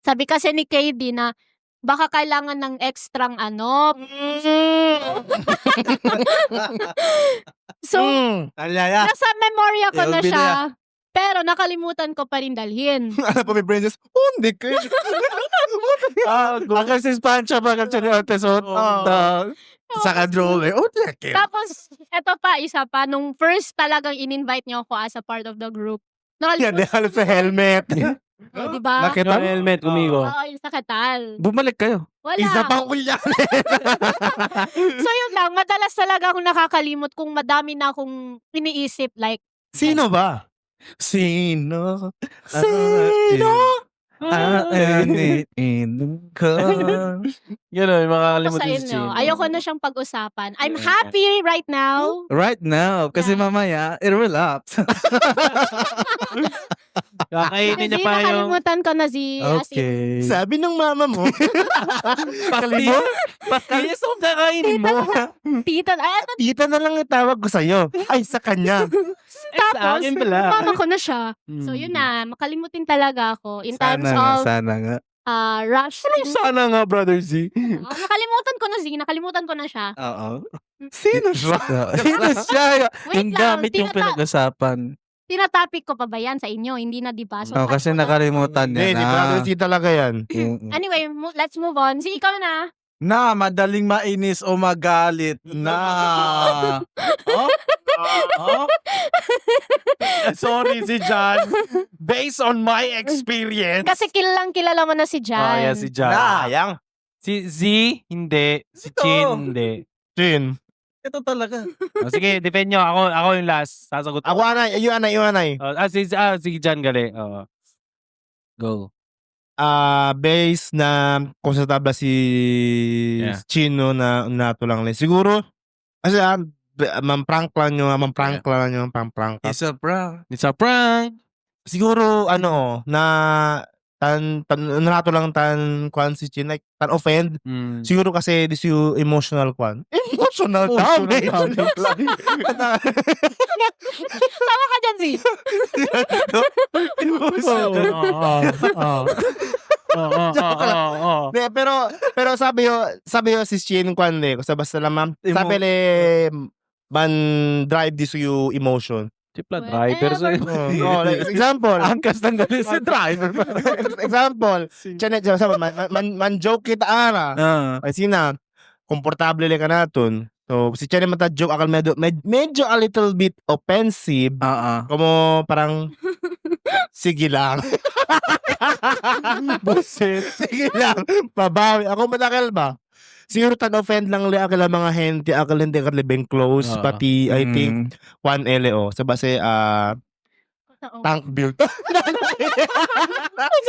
sabi kasi ni KD na, baka kailangan ng extrang So, Alaya. nasa memorya ko na LB na siya. Pero nakalimutan ko pa rin dalhin. Ano pa may brain hindi kayo. Akan si Spancha ba kasi ni Otesot? Saka drone. Tapos, eto pa, isa pa, nung first talagang in-invite niyo ako as a part of the group. Yan, Nakalimutan, halos sa helmet. di ba? Nakita Yung mo? helmet, umigo. Oo, yung sa Katal. Bumalik kayo. Wala. Isa pang ulyan. So yun lang, madalas talaga akong nakakalimot kung madami na akong iniisip. Like, Sino ba? Sino? Sino? Ka. Gano'n, ako makakalimutan sa si inyo, Chino. ayoko na siyang pag-usapan. I'm happy right now. Right now. Kasi Yeah. mamaya, it relapse. Kakainin niya Kasi pa yung... nakalimutan ko na si Okay. Sabi ng mama mo. Pastillas? Pastillas ang kakainin mo? Tita. Ay, ano, Tita na lang itawag ko sa'yo. Ay, sa kanya. Sa akin pala. mama ko na siya. So yun na, makalimutin talaga ako. In times of Sana nga. rush. Sana nga, Brother Z. Nakalimutan ko na nakalimutan ko na siya. Oo. Sino siya? Sino siya? Wait Yung lang, gamit yung pinag-usapan. tinatopic ko pa ba yan sa inyo? Hindi na, di ba? So, Kasi nakalimutan Hindi, niya si Brother C talaga yan. Anyway, let's move on. Si ikaw na. Na, madaling mainis o magalit na. Sorry si John. Based on my experience. Kasi kilala mo na si Jan. Yeah, si John. Sayang. Si Z, hindi. Si Chin, hindi. Chin. Ito talaga. Sige, defend nyo. Ako yung last. Sasagot Ako anay. Yung anay. si John gali. Go. Base na kung sa tabla si Yeah. Chino na nato lang. Siguro, kasi mamprank lang nyo. It's a prank. It's a prank. Siguro, na nato lang kwan si Chin, like, offend. Siguro kasi this yung emotional kwan. Emotional damage. Tama ka dyan, Si. De, pero sabi yo si Chin kwan basta lamang sabi le man drive this yung emotion. Tipla Well, driver sa Like, example, Angkas ng galing si driver. example, Chanet, sabi, man joke kita ara. Ay sina, komportable le ka naton. So, si Chanet mata joke akal medyo a little bit offensive. Como parang, sige lang. Buset. Sige lang, babawi. Ako matakal ba? Siguro tan-offend lang li akala mga hente, akala hindi ka libing close, pati I think 1 LO. Sa base, tank build.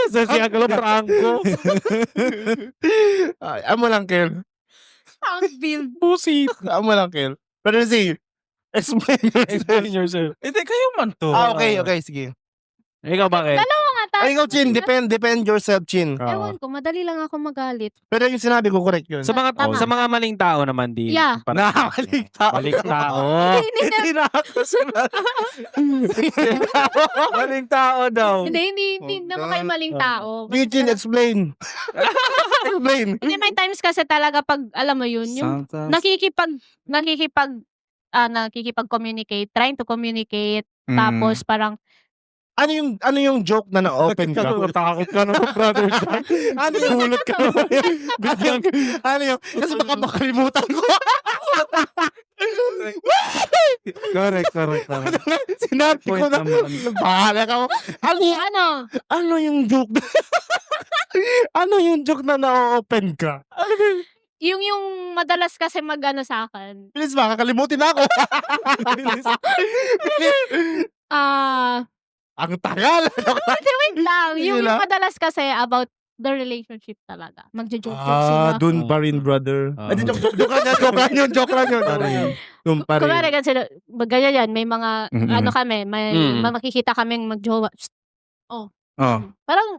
Sasya ka lang prangko. Amo lang, Kel. Sound build. Busit. Amo lang, Kel. Pero sige, explain yourself. Hindi kayo man to. Okay, sige. Ikaw bakit? Dalawa nga tayo. Ay, ikaw, Chin, depend yourself, Chin. Ewan ko, madali lang ako magalit. Pero yung sinabi ko, correct yun. Sa mga Tama. sa mga maling tao naman din. Yeah. Nakamaling tao. Maling tao. Hindi na- Maling tao daw. Hindi naman kayo maling tao. Sige, Chin, explain. Explain. Hindi, may times kasi talaga pag, alam mo yun, yung nakikipag-communicate, trying to communicate, tapos parang, Ano yung joke na na-open ka? Takot ka na, brother. Ano yung hulot ka? Bigyan, ano yung, kasi baka makalimutan ko. Correct. Sinabi ko na, bahala ka mo. Ano yung joke na, ano yung joke na na-open ka? yung madalas kasi mag-ano sa akin, Bilis ba, kakalimutin na ako. Bilis. Ang tagal. wait lang, yung Wala. madalas kasi about the relationship talaga. Magjo-joke sila. Dun pa rin, brother. Oh. Joke lang yun. Dun pa rin. Kumari kasi, ganyan yan, may mga, ano kami, may makikita kaming magjowa. Parang,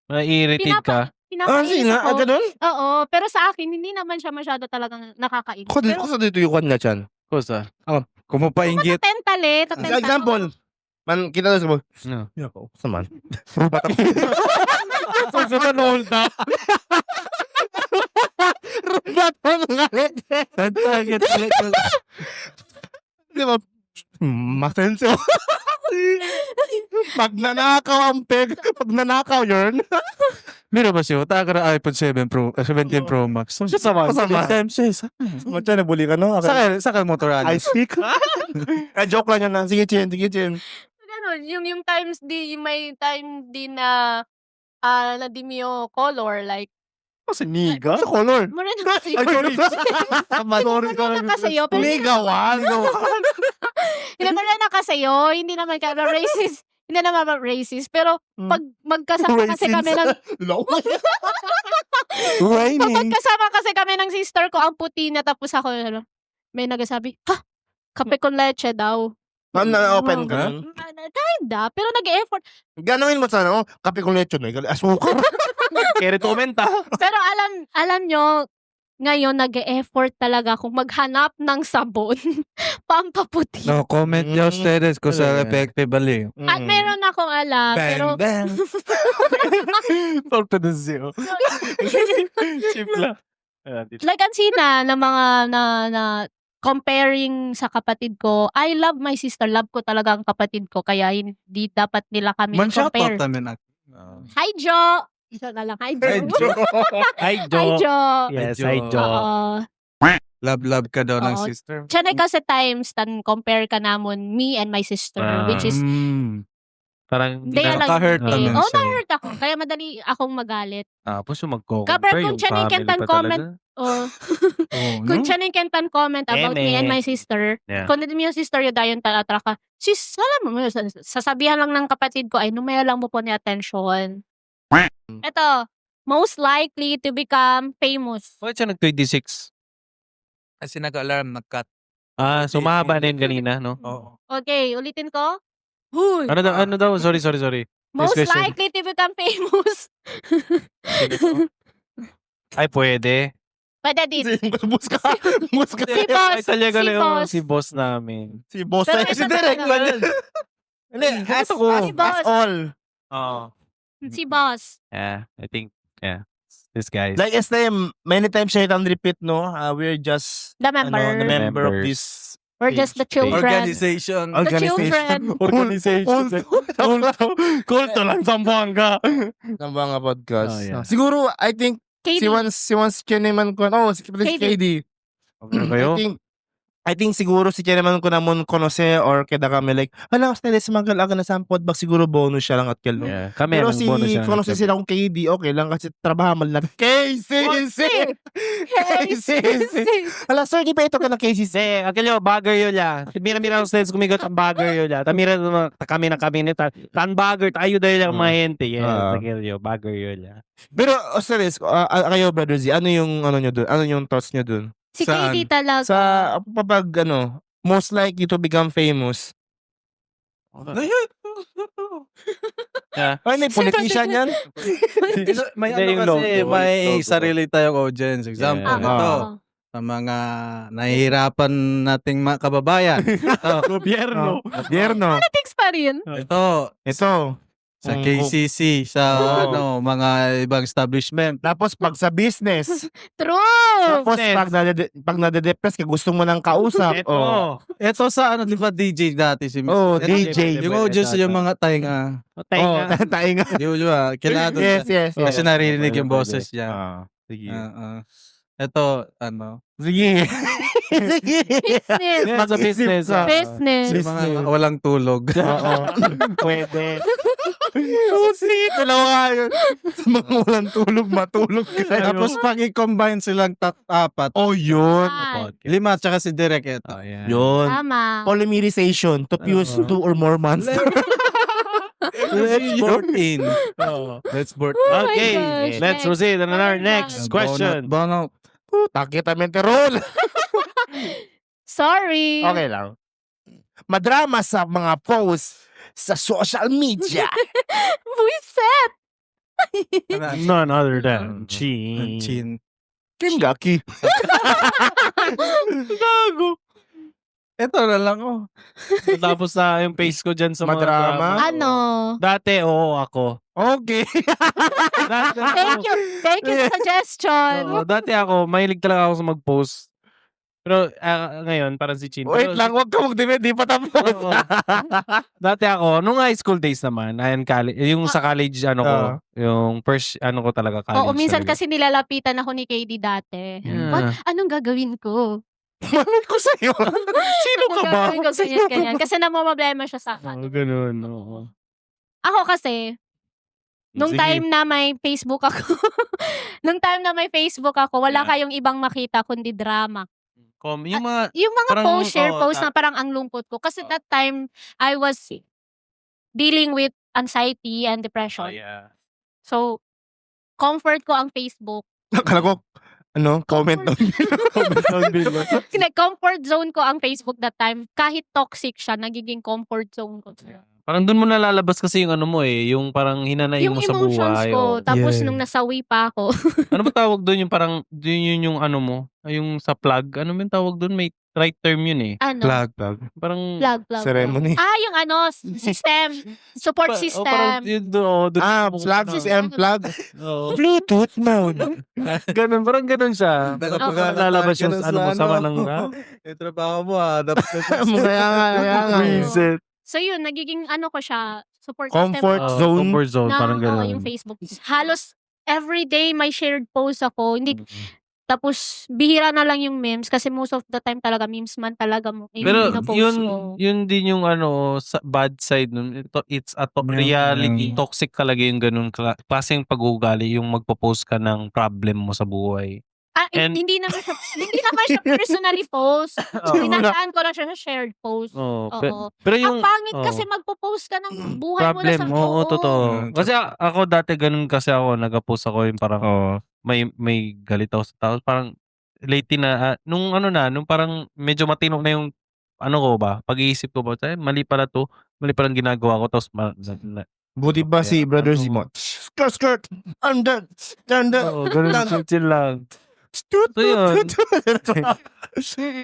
Nai-irritate ka. Sige pinapainis nga, ako. ganun? Oo, pero sa akin, hindi naman siya masyado talagang nakakainis. Ko dito yung kwan nga, Chan. Kusa. Kumupainggit. Tatentale. Example, man, kita sa mo. No. Yako, saman. Sa manold na. Rubat mo ngalit. Di ba? Masenso. Pag nanakaw ang peg, pag nanakaw yun. Mira ba siya? Taga iPhone 17 Pro Max. Siya sama. Matya, nabuli ka, no? Saka motor I speak. Joke lang yan na. Sige, Chin. Ganun, yung times may time din na na di mo color, like, Kasi niga? Sa color. Morena kasi. Sorry. Morena kasi yun. Nigawan. Hindi morena kasi yun. Hindi naman ka racist. Hindi naman racist. Pero pag magkasama kasi kami ng... Raining. Magkasama kasi kami ng sister ko, ang puti na, tapos ako, may nagsasabi, kape con leche daw. Na-open ka? Kinda, pero nag-e-effort. Ganuin mo sana, kape kong lechon, asukar. Kaya komenta. Pero alam nyo, ngayon nag-e-effort talaga kung maghanap ng sabon pampaputi. No, comment nyo ustedes kung sa effective bali. At meron akong alam, pero Bang. Talk to the zero. Chip lang. like ang sina na mga na comparing sa kapatid ko, I love my sister. Love ko talaga ang kapatid ko. Kaya hindi dapat nila kami Man-shoutout compare. namin ako. Hi, Jo! Isa na lang. Hi, Jo. Hi, Jo. Hi, Hi, Jo. Jo. Yes, Jo. hi, Jo. Oo. Love ka daw ng Oo. sister. Siya na kasi times tan compare ka namon me and my sister, which is Parang Hindi lang. Nakaka-hurt eh, naman oh, siya. na-hurt ako. Kaya madali akong magalit. Tapos yung magko-compare Kapag kung yung siya na yung family kentan pa comment, talaga. oh, Oh, kung no? siya na yung kentan comment about me and my sister, Yeah. kung hindi mo yung sister yun dayon talatra ka, sis, alam mo, sasabihan lang ng kapatid ko, ay, numaya lang mo po ni attention. Ito, most likely to become famous. Bakit siya nag-26? Kasi nag-alarm, nag-cut. So mahaba na yun kanina, no? Oo. Okay, ulitin ko. Huy! Ano daw? Sorry. Most question. likely to become famous. Ay, pwede. Pwede din. Bus ka. Bus ka. Si boss. Ay, talaga Si lang boss. si boss namin. Si boss. Pero Si ito Derek. talaga. Hindi, as, Si boss. as all. Oo. Si boss. Yeah, I think, this guy. Like SM, many times siya itang repeat, no? We're just, The member. the member of Members. this We're just the children. Organization. children. Organization. Kulto lang, Zamboanga. Zamboanga Oh, podcast. yeah. Siguro, I think, Katie. si once Cheneman ko, si KD. Okay kayo? I think siguro si Cheneman ko namon konose or keda kami like, hala, style sa mga aga na sampod, bak siguro bonus siya lang at kelo. Yeah. Kami Pero ang si bonus siya. konose sila kung KD, okay lang kasi trabaho man lang. KCC! KCC! Hala, sir, di ba ito ka ng KCC? Akelyo, bagger yun ya. Mira-mira ang slides kumigot ang bagger yun ya. Tamira kami na kami nito. Tan bagger, tayo dahil ang mga hente. Yes, akelyo, bagger yun ya. Pero, serious, kayo, Brother Z, ano yung, ano nyo dun? Ano yung thoughts nyo dun? Si Saan? Katie talaga. Sa, kapag, most likely to become famous. Ay, may politician yan? May Hindi, yung ano kasi, logo. may Logo. sarili tayong audience. Example, Yeah. ito. Oo. Sa mga nahihirapan nating mga kababayan. Gobyerno. Gobyerno. Politics pa rin. Ito, Ito. sa KCC, sa Oo. mga ibang establishment. Tapos, pag sa business. True. Tapos, pag nade-depress ka, gusto mo ng kausap. Oh. Ito sa di ba DJ dati si Oh, ito, DJ. Yung audience yung mga tainga. Oh, tayo nga. Yung kailangan Yes. kasi naririnig yung Pwede. boses niya. Sige. Ito, Sige. Sige. Business. Yeah, sa business. Business. yung mga walang tulog. Oo. Pwede. Sige, dalawa nga yun. Sa mga walang tulog, matulog ka. Tapos pag i-combine silang apat, Oh, yun. Ah, 5 tsaka si Derek ito. Oh, yeah. Yun. Tama. Polymerization to fuse 2 or more monsters. Let's board in. Let's board in. Oh my Okay, gosh. let's proceed on our next Next. question. Bono. Takita menterol. Sorry. Okay lang. Madrama sa mga posts sa social media. Buiset. None other than Chin. Chin. Kim Gaki. Gago. Ito na lang oh. Tapos yung face ko dyan sa mga Madrama? drama. Ano? Dati, oo, ako. Okay. Dati Thank you. Thank you sa suggestion. Oo, dati ako, mahilig talaga ako sa mag-post. Pero ngayon, parang si Chin. Wait Pero, lang, wag ka mag-debate. Di pa tapos. Oo. Dati ako, nung high school days naman, yung sa college, yung first, ko talaga, college. Oo, minsan talaga. kasi nilalapitan ako ni KD dati. Yeah. What? Anong gagawin ko? Manod ko sa'yo. Sino ka Anong ba? gagawin ko ganyan? Kasi namamblema siya sa akin. Ganun, oo. Ako kasi, nung Sige. time na may Facebook ako, wala Yeah. kayong ibang makita kundi drama. Yung mga, Yung mga Parang, share oo, post na parang ang lungkot ko. Kasi that time, I was dealing with anxiety and depression. yeah. So, comfort ko ang Facebook. Akala ko, comment down below. Comfort zone ko ang Facebook that time. Kahit toxic siya, nagiging comfort zone ko. Parang dun mo nalalabas kasi yung yung parang hinanaing Yung mo sa emotions buhay. ko. oo. Tapos Yeah. nung nasawi pa ako. Ano ba tawag doon yung parang yun yung mo? Yung sa plug. Ano ba yung tawag doon? May right term yun eh. Ano? Plug. Parang Plug. Ceremony. Yung ano, system. Support parang system. yun doon. Plug, system plug. Bluetooth mode. Ganun, parang ganun siya. Lalabas yung ano mo sama ng Yung trabaho mo dapat Kaya nga. reset. So yun, nagiging ano ko siya, support Comfort system. zone. Comfort zone, Na, parang ganun. yung Facebook. Halos everyday may shared post ako. Hindi, tapos bihira na lang yung memes kasi most of the time talaga memes man talaga mo. Pero pinopost ko. yun din yung ano, sa bad side nun. It's a reality. Toxic talaga yung ganun klaseng pag-uugali, yung magpo-post ka ng problem mo sa buhay. And- Hindi naman siya personally post. Dinadaan ko lang siya sa shared post. Oo. Oo. Pero Ang yung pangit oo. kasi magpo-post ka ng buhay mo na problem sa mo, totoo. Kasi ako dati ganun kasi ako, nag-post ako yung parang may galit ako sa tao. Parang lately na, nung parang medyo matino na yung ano ko ba, pag-iisip ko ba, mali pala to, mali pala ang ginagawa ko, tapos Buti ba si Brother Zimot? Skirt! Under! Oo, ganun chill lang. So yun.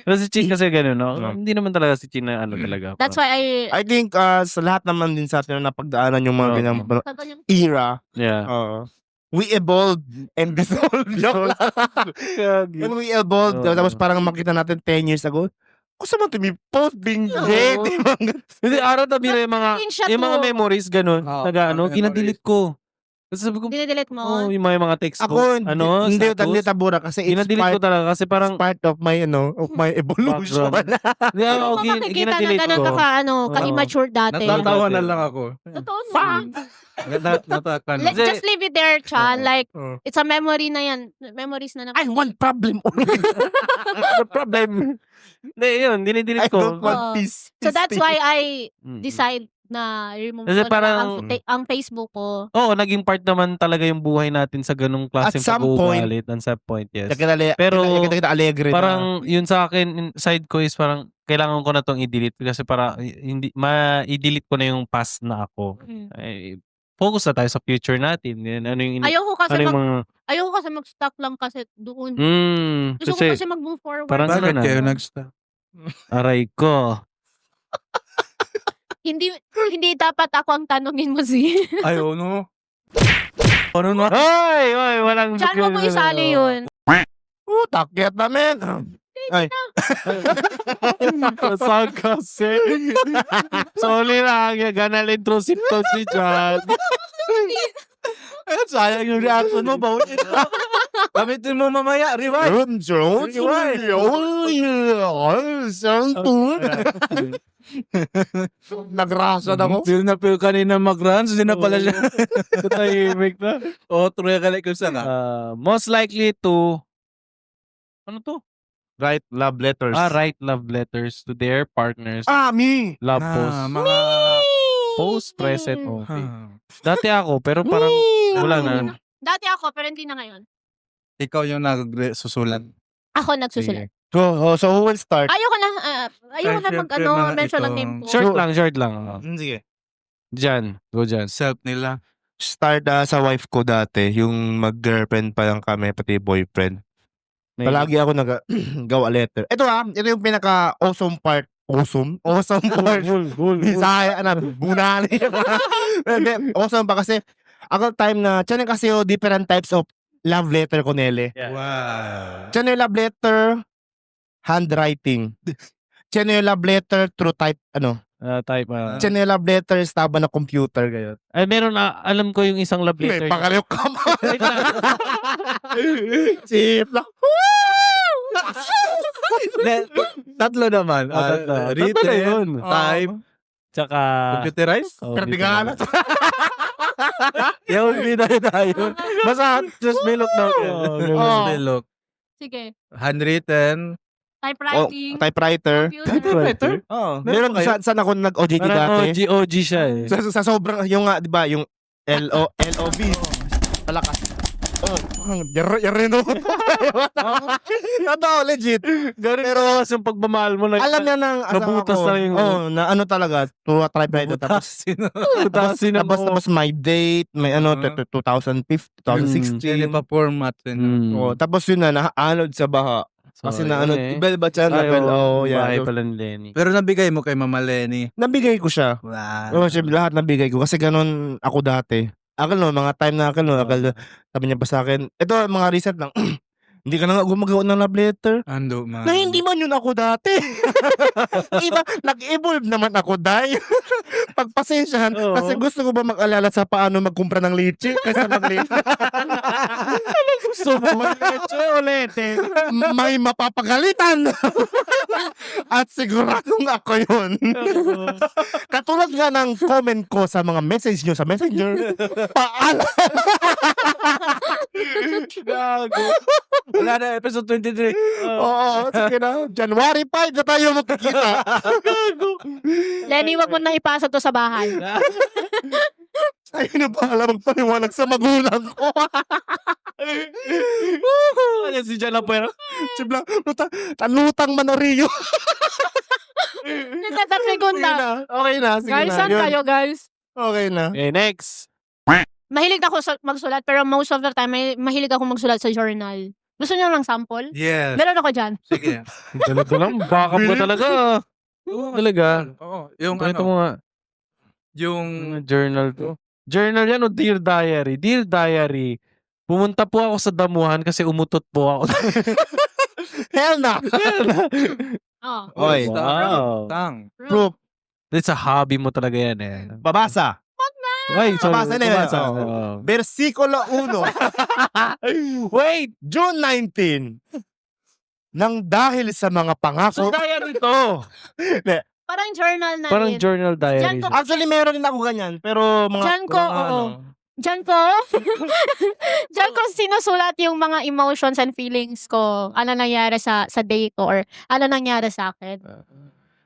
Pero si Chin kasi ganun, no? Hindi naman talaga si Chin na ano talaga. That's why I think sa lahat naman din sa atin na napagdaanan yung mga ganyang ganyan. era, Yeah. we evolved and dissolved. Joke lang. When we evolved, Oo. tapos parang makita natin 10 years ago, gusto mo to be post being great. Hindi, araw na bira yung mga, Screenshot yung mga mo. memories, ganun. Oo, Ano, memories. kinadelete ko. Kasi sabi ko, Dinidelete mo. yung mga text ko. Ako, Ano, hindi status. tabura kasi it's Ginadelete ko talaga kasi parang, part of my evolution. hindi Pero ako, kung makikita na ginadelete ganun ko. ka-immature dati. Natatawa na lang ako. Totoo naman. Natatawa na. Just leave it there, Chan. Like, Oo. it's a memory na yan. Memories na I want problem only. The problem. Hindi, yun, I dinidelete ko. don't want peace. So that's why I Mm. decide na remove Kasi ko na parang- ang Facebook ko. Oo, naging part naman talaga yung buhay natin sa ganung klaseng At some point- pag-uugalit. At some point, yes. Pero Pero, kita alegre na. Parang yun sa akin, side ko is parang kailangan ko na tong i-delete kasi para hindi i-delete ko na yung past na ako. Ay, focus na tayo sa future natin. Yan, ano yung Ayoko kasi ano yung mga ayoko kasi mag-stuck lang kasi doon. Gusto ko kasi kasi mag-move forward. parang Bakit ano na, kayo nag-stop? aray ko. hindi dapat ako ang tanungin mo si. Ayaw, no? Ano na? Hoy, walang Chan, mo isali yun. Takyat namin. Ay, Saan kasi? Sorry lang, ganal intrusive to si Chan. Sayang yung reaction mo, bawin ito. Gamitin mo mamaya, rewind. Nagrasa na ako. Feel na feel kanina mag-runs, hindi na pala siya. Tahimik na. True ka like kung saan ka. Most likely to, ano to? Write love letters. Write love letters to their partners. Me! Love post. Mga... Post, present, okay. Dati ako, pero parang wala na. Dati ako, pero hindi na ngayon. Ikaw yung nagsusulat. Ako nagsusulat. So who will start? Ayoko na Friendship, mag-ano, mga mention ng ito. name ko. Short lang. Sige. Diyan, go dyan. Self nila. Start sa wife ko dati, yung mag-girlfriend pa lang kami, pati boyfriend. Palagi ako nag-gawa letter. Ito yung pinaka-awesome part. Awesome part. Bisaya na, bunani. Awesome pa kasi, ako time na, tiyan kasi yung different types of love letter ko, Nele. Wow. Tiyan yung love letter, handwriting. Tiyan yung love letter, through type, Type. Tiyan yung love letter, taba na computer, gayon. Ay, meron alam ko yung isang love letter. May pangaliw ka mo. Sip lang. Tatlo naman. Tatlo na Written, yun. type, Tsaka, computerized. Pero di ka alam. yung bida tayo. Basta, just may look na. Look. Sige. Handwritten. Typewriting. Typewriter. Computer. Meron saan ako nag-OJT Parang dati. OG siya eh. Sa sobrang, yung nga, di ba, yung LOV. Malakas. Yareno. Totoo, legit. Pero yung pagmamahal mo na. Alam niya ng Nabutas na yung- na ano talaga, to a typewriter. Tapos, tapos my date, may 2015, 2016. Hindi pa format. Tapos yun na, naka-anod sa baha. Kasi yun na ano, eh. iba siya Ay, level. oo, Yeah. bahay So, pala ni Lenny. Pero nabigay mo kay Mama Lenny. nabigay ko siya. Wow. Syempre, lahat nabigay ko. Kasi ganun ako dati. Akal mga time na sabi niya pa sa akin, ito mga recent lang, hindi ka na nga gumagawa ng love letter. Ando man. Na hindi man yun ako dati. Iba, nag-evolve naman ako, Day. Pagpasensyahan. Oo. Kasi gusto ko ba mag-alala sa paano magkumpra ng leche kaysa mag-leche. Gusto mo mag-leche ulit eh. May mapapagalitan. At siguradong ako yun. Katulad nga ng comment ko sa mga message nyo sa Messenger. Paalam. Gago. Wala na, episode 23. Oo, sige na. January 5 na tayo magkikita. Lenny, wag mo na ipasa to sa bahay. Sa'yo na bahala magpaliwanag sa magulang ko. Ayan si Jan Lapuero. Sibla, tanutang manorio. Nagtatatry ko Okay na. na. Okay na. Sige Guys, na. saan Yun. kayo, guys? Okay na. Okay, next. Mahilig ako magsulat, pero most of the time, mahilig ako magsulat sa journal. Gusto niyo ng sample? Yes. Meron ako dyan. Sige. Talaga lang, backup ka talaga. Oo, talaga. Oo. Yung Ito mo nga, yung journal to. Journal yan o Dear Diary? Dear Diary, pumunta po ako sa damuhan kasi umutot po ako. Hell na. Oh. Oy. Wow. tang. Proof. It's a hobby mo talaga yan eh. Babasa. Ay, sorry. Babasa na yun. Babasa. Oo. Oo. Versikulo 1. Wait, June 19. Nang dahil sa mga So, pangako. diary to. Parang journal na Parang rin. journal diary. Diyan ko- Actually, meron din ako ganyan. Pero mga... Diyan ko, mga oo. ano. Diyan ko, diyan ko sinusulat yung mga emotions and feelings ko. Ano nangyari sa day ko or ano nangyari sa akin.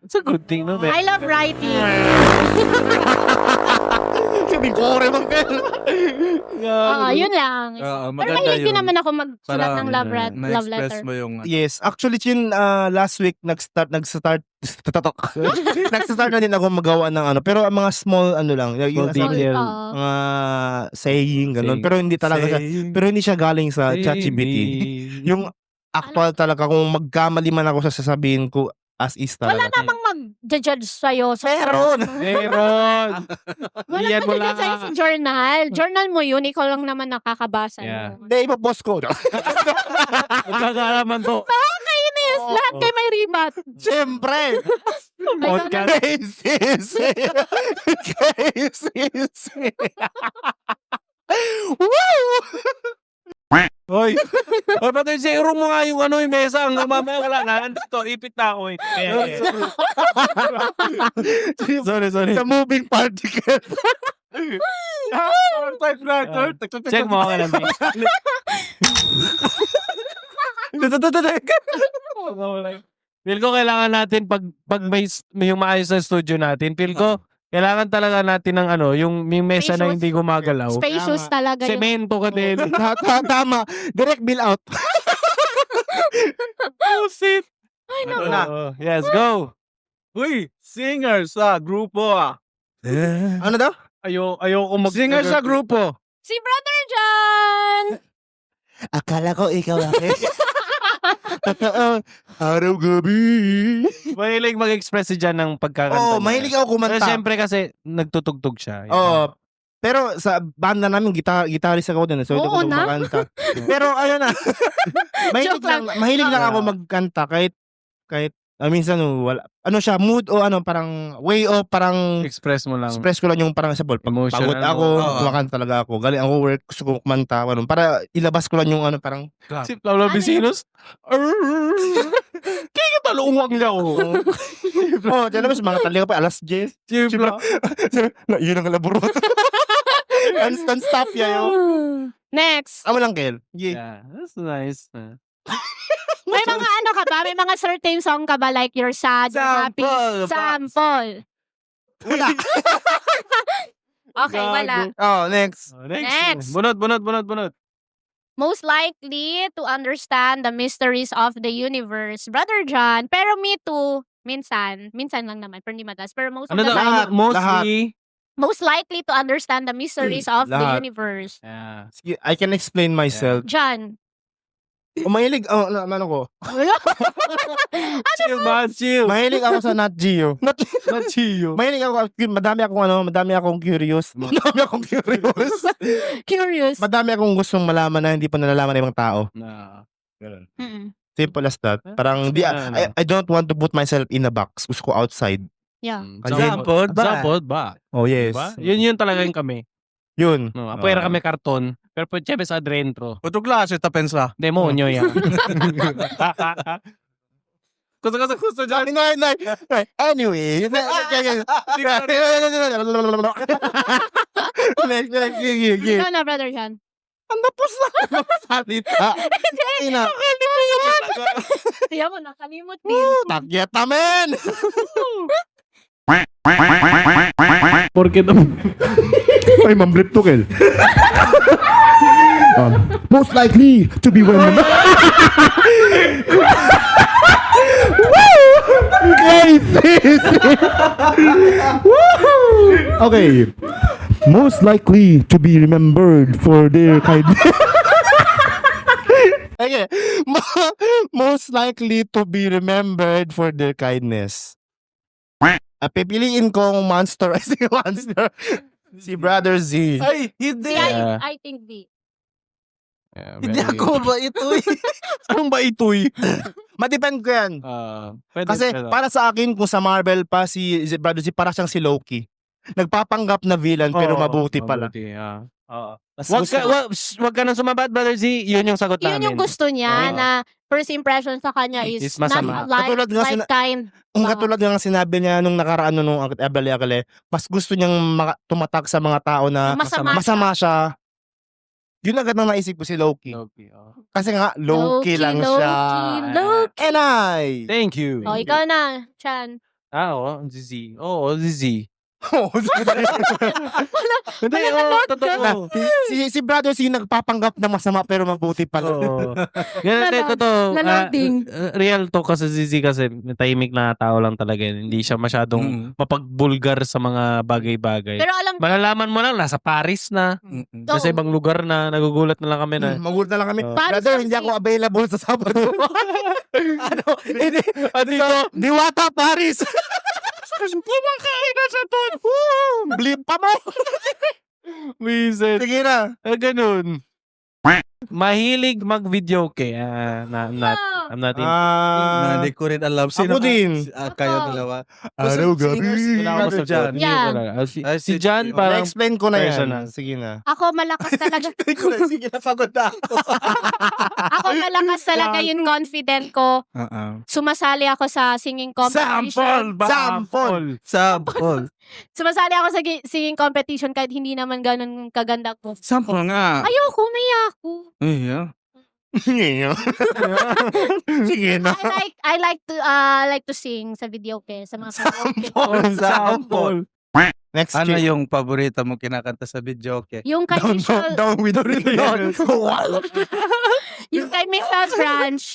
It's a good thing, no? I love writing. Sabi ko rin mag Yun lang. Oo, Pero maganda mahilig din yun. naman ako magsulat ng love Ma-express letter. mo yung Yes, actually yun last week nag-start na din ako magawa ng ano, pero ang mga small ano lang, yung Small detail. mga saying ganun, Saying. pero hindi talaga siya, pero hindi siya galing sa ChatGPT. Yung actual talaga kung magkamali man ako sa sasabihin ko as is talaga. Wala namang mag-judge sa'yo. Meron. Meron. Wala Yan, wala. mag-judge sa'yo sa journal. Journal mo yun, ikaw lang naman nakakabasa. Yeah. nun. Hindi, ipapost ko. Magkakaalaman to. Nakakainis. Lahat kayo may ribat. Siyempre. Podcast. KCC. Woo! Hoy. Hoy, pati zero mo nga yung ano yung mesa. Ang mamaya wala na. Andito, ipit na ako eh. Sorry. The moving party kit. Check mo ako lang. Feel ko kailangan natin pag may yung maayos na studio natin, feel ko kailangan talaga natin ng ano, yung may mesa na hindi gumagalaw. Spacious talaga yun. Semento ka din. Tama. Direct bill out. Oh, shit. Ay, Ano naku. na? Yes, go. Uy, singer sa grupo ah. Ano daw? Ayoko mag Singer sa grupo. Si Brother John! Akala ko ikaw akin. Totoo. Araw-gabi. Mahilig mag-express si Jan ng pagkakanta. Oo, niya. mahilig ako Pero kumanta. syempre kasi nagtutugtog siya. Oo. Pero sa banda namin, gitarist ako din. So, Oo hindi ko na. makanta. Pero ayun na. Joke lang. Mahilig lang Ah. ako magkanta kahit minsan wala. Ano siya, mood o ano, parang way of parang Express mo lang. express ko lang yung parang sa ball. Pag Emotional pagod ako, mo. Oo. kumakanta talaga ako. Galing ako work, gusto ko kumanta. Ano, para ilabas ko lang yung ano, parang Si Paolo Vicinos. Kaya talungan niya ako. oh, dyan naman sa mga talaga pa, alas 10. Siyempre. Yun ang laburo. Instant stop yayo. Next. Amo lang, Kel. Yeah, that's nice. May mga ano ka ba? May mga certain song ka ba? Like you're sad, you're happy? Sample. Wala. Okay, wala. Oh, next. Next. Bunot. Most likely to understand the mysteries of the universe. Brother John. Pero me too. Minsan. Minsan lang naman. Pero hindi madalas. Pero most of Ano the daw? time. Lahat. Mostly. Most likely to understand the mysteries of the Lahat. universe. Yeah. Sige, I can explain myself. John. Mahilig, ano ko? Chill man, chill. Mahilig ako sa Nat Geo. Not Gio. Mahilig ako, madami akong curious. Madami akong curious. Curious. Madami akong gustong malaman na hindi pa nalalaman ng ibang tao. Na. Ganun. Mm-mm. Simple as that. Parang, I don't want to put myself in a box. Gusto ko outside. Yeah. Example ba? Example ba? Oh, yes. Diba? Yun talaga yung kami. Yun. No, apuera kami karton. Pero po siyempre sa adrentro. Otro klase ta pensa. Demonyo yan. Gusto dyan. Anyway. Ikaw na, Brother Sean. Ang tapos na salita. Ina. Kaya mo, nakalimot din. Tagyeta, men! Porque ay mamblip to kel. Most likely to be when Okay. Most likely to be remembered for their kindness. Okay. Most likely to be remembered for their kindness. Pipiliin kong monster. Si monster. Si Brother Z. Ay, hindi. I think B. Hindi ako ba ito eh. Anong ba ito'y? Madepend ko yan. Pwede, Kasi para sa akin, kung sa Marvel pa si Brother Z, para siyang si Loki. Nagpapanggap na villain pero mabuti pala. Wag ka nang sumabat, Brother Z. Yun yung sagot namin. Yun yung gusto niya Oo. na first impression sa kanya is Is masama. not like, Katulad nga like kind. Kung katulad nga sinabi niya nung nakaraan nung Akale, mas gusto niyang tumatak sa mga tao na masama siya. Yun agad nang naisip ko si Loki. Kasi nga, Loki lang siya. Loki. And I! Thank you. Oh, ikaw na, Chan. Oo, si Z. Oo, si Z. Hindi, Malalagot ka. totoo. si Brother Z nagpapanggap na masama pero mabuti pala. Oo. Ganun, totoo. Naloading. Real to kasi si Z kasi tahimik na tao lang talaga. Hindi siya masyadong mapagbulgar sa mga bagay-bagay. Pero alam Malalaman mo lang, nasa Paris na. Nasa ibang lugar na, nagugulat na lang kami na. Magulat na lang kami. Paris Brother, ang hindi ako available sa Sabado. Hindi. Dito, Diwata, Paris. Kumakain na sa ton. Blip pa mo. Wiset. Sige na. Ganun. Mahilig mag-video okay. I'm not in. Hindi ko rin alam. Ako din. Kayo dalawa. Araw gabi. Wala ako sa Jan. Yeah. Si Jan parang Na-explain ko na personal. yan. Sige na. ako malakas talaga. Sige na, pagod na ako. Ako malakas talaga yung confident ko. Sumasali ako sa singing competition. Sample. Sumasali ako sa singing competition kahit hindi naman ganun kaganda ko. Sample nga. Ayoko, umiyak ako. Yeah. Sige na. I like to sing sa video sa mga karaoke. Sample. Next Ano chick. yung paborito mo kinakanta sa video? Okay. Yung kay Michelle, Down with the rhythm. yung kay Michelle Branch,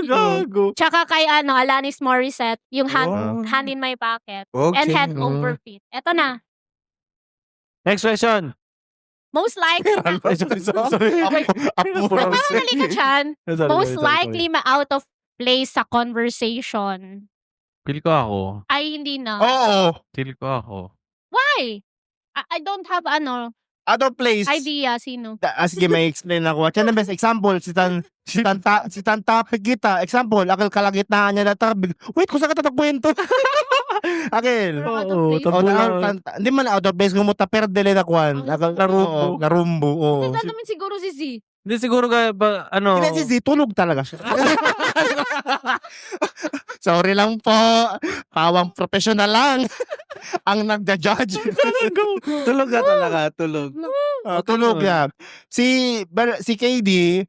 Gago. tsaka kay Alanis Morissette, yung hand in my pocket, and head over feet. Eto na. Next question. Most likely, nagmamadali ka dyan. Most likely out of place sa conversation. Feel ko ako. Ay, hindi na. Oo. Feel ko ako. Why? I don't have Other place. idea sino. Sige, may explain ako. Siya na best example, si Tanta Pigita. Example, akil kalagitnaan niya na tabig. Wait, kung saan ka tatakbuhin to? Akil. Out of place. Hindi man out of place, gumuta perdele na kwan. Narumbo. Oo. Hindi naman siguro si Z. Hindi siguro ka ba, ano. Hindi si Z, tulog talaga siya. Sorry lang po. Pawang professional lang. Ang nagja-judge. Tulog ka talaga, tulog. Tulog yan. Si KD,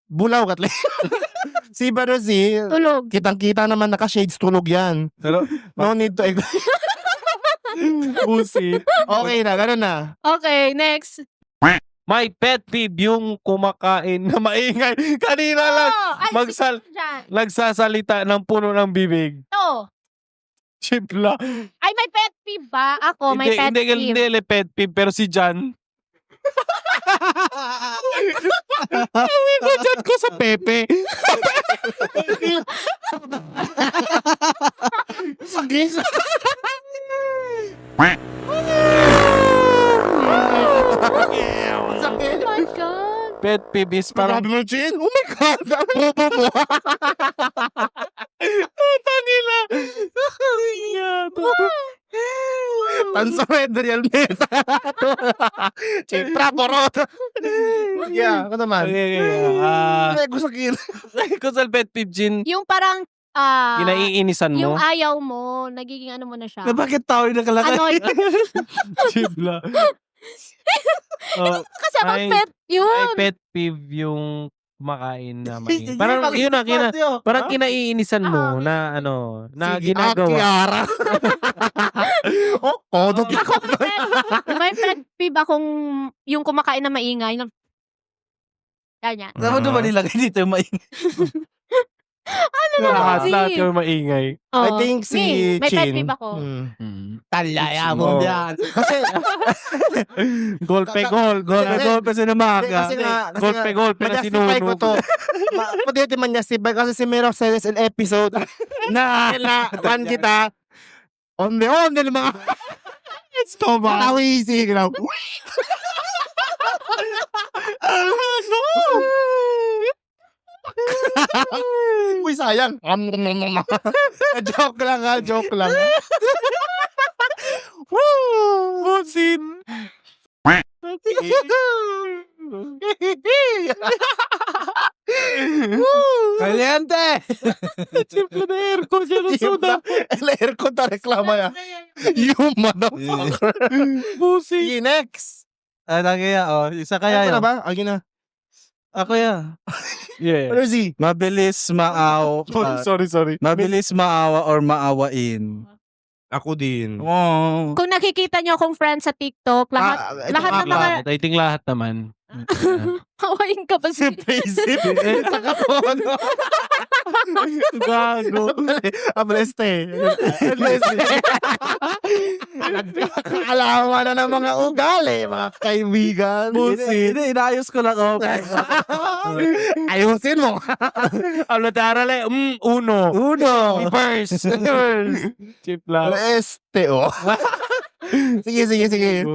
bulaw katli. Si Barosi, Tulog. kitang-kita naman naka-shades, tulog yan. No need to Busit. Okay na, gano'n na. Okay, next. My pet peeve yung kumakain na maingay. Kanina lang. Nagsasalita ng puno ng bibig. Ito. Chipla. Ay, may pet peeve ba? Ako, may pet peeve. Hindi pet peeve, pero si Jan. Budget ko sa Pepe. Sige. Oh my God. Pet peeve is parang Grabe mo, Chin. Oh my God. Ang bobo mo. Puta nila. Tanso red real meta. Chipra, porot. Yeah, ako naman. Ay, gusto kin. ko sa pet peeve, Jin, Yung parang, kinaiinisan yung mo. ayaw mo, nagiging ano mo na siya. Bakit tao yung nakalakay? Ano, Chibla. Oh, kasama Ay, pet ay yun. pet peeve yung kumakain na maingay. Parang yun na, parang kinaiinisan mo na ano, na ginagawa. Kiara. Oh, kodok Ako, may pet peeve akong yung kumakain na maingay. Ganyan. Dapat naman nilagay dito yung maingay. Lahat kasi? yung maingay. I think si May pet Chin. peeve ako. Talaya Oo. mo yan. Kasi, Golpe gol, golpe sa namaga. kasi nga, Golpe na ma-justify ko sinunog. to. Pwede man justify kasi si Mero Celes in episode na pan kita on the mga it's so bad. Tawisig lang. Uy, sayang. Joke lang ha, joke lang. Woo! Busin. Kaliente! Simple na aircon siya ng soda. Aircon na reklama niya. You motherfucker. Sige, next. Ano kaya? Oh, isa kaya Ano yun. na ba? Agin na. Ako ya. Yeah. Ano si? Mabilis maaw. Sorry. Mabilis maawa or maawain. Ako din. Oh. Kung nakikita niyo akong friends sa TikTok, lahat ng mga I think lahat naman. hawain ka ba si Isip. Takatono. Gago. Ableste. Alaman na ng mga ugali, mga kaibigan. Hindi, inaayos ko lang. Oh. Ayusin mo. Ano tarale? Uno. Reverse. Chip lang. Este, oh. Sige. Sige.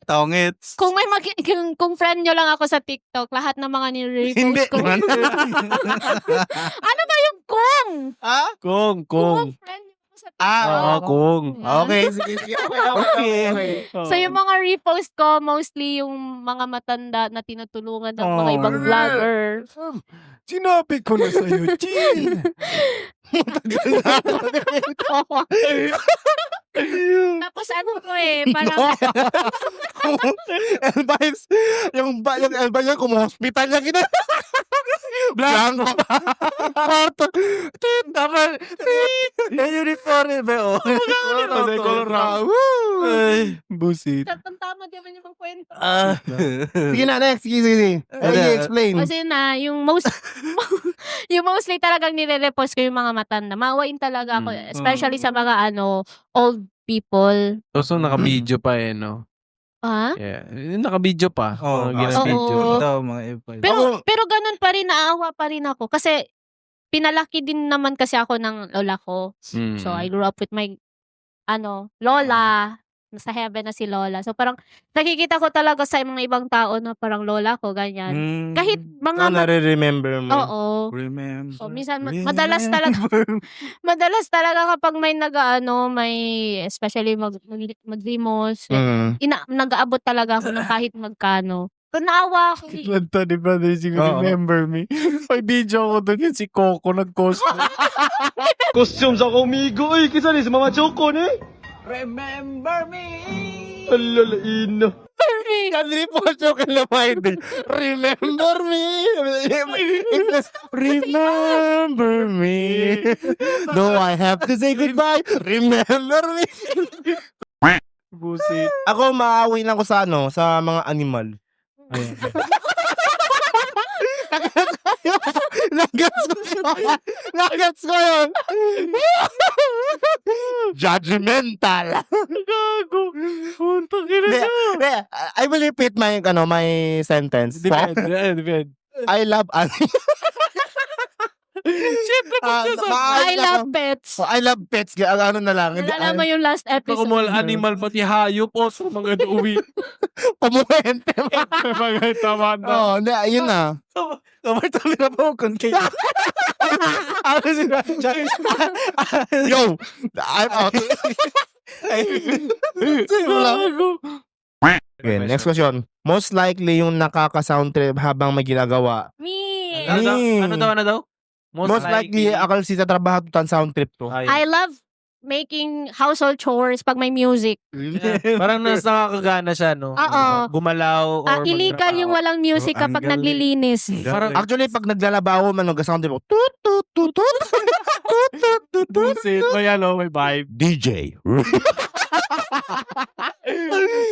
Tongits. kung friend nyo lang ako sa TikTok, lahat ng mga Hindi. nire-repost ko. Ano ba yung kung? Kung. Kung friend nyo ako sa TikTok. Oo, kung. Okay, sige. Okay. So yung mga repost ko, mostly yung mga matanda na tinutulungan ng mga Oh. ibang vlogger. Sinabi ko na sa'yo, Chin. Tapos ano ko parang Elvibes, yung Elvibes niya, kumuhospital niya kita. Blanco. Yung uniform ba? Oh. Colorado. Ay, busit. tama di ba yung kwento? Sige na, next. Sige. I-explain. Kasi na, yung mostly talagang nire-repost ko yung mga matanda. Mawain talaga ako, especially sa mga old people. So, naka-video pa no? Ha? Yeah. Naka-video pa. Oh, Gina-video. Oo. Ito, mga F5. Pero ganun pa rin, naawa pa rin ako. Kasi, pinalaki din naman kasi ako ng lola ko. So, I grew up with my, lola. Nasa heaven na si lola. So, parang, nakikita ko talaga sa mga ibang tao na parang lola ko, ganyan. Kahit mga... nare-remember mo. Oo. Remember. So, minsan, madalas talaga kapag may especially mag-limos, nag-aabot talaga ako ng kahit magkano. So, naawa ako. Kanta ni Brother Jing, remember me. May video ako doon yun, si Coco nag-cosplay. Costumes ako umigo eh. Kisa ni si Mama Choco ni. Remember me! Alalain. Kadri po siya kalamayin din. Remember me. Remember me. No, I have to say goodbye. Remember me. Busit. Ako, maaaway lang ko sa sa mga animal. Nagets ko yun. Judgmental. Gago. Puntang ina Hindi, niya. hindi, I will repeat my sentence. Depende. I love Siyempre, I love pets. I love pets. Ano na lang. Nalala mo yung last Ako episode. mo animal pati hayop o sa mga uwi. Kumuwente. Mga tama na. Oo, hindi, ayun na. Kamartami na po kung kayo. Ano sila? Yo! I'm out. Okay, next question. Most likely yung nakaka-sound trip habang may ginagawa. Me. Me. Ano daw? Most likely, akal si trabaho tutan sound trip to. I love making household chores pag may music. Parang nakakagana siya, no? Oo. Gumalaw or Illegal yung walang music Oh, kapag ang galing. naglilinis. Parang Actually, pag naglalaba ako, sound trip ko, tut, tut, tut, tut, tut, tut, tut, tut, bullshit. May may vibe. DJ.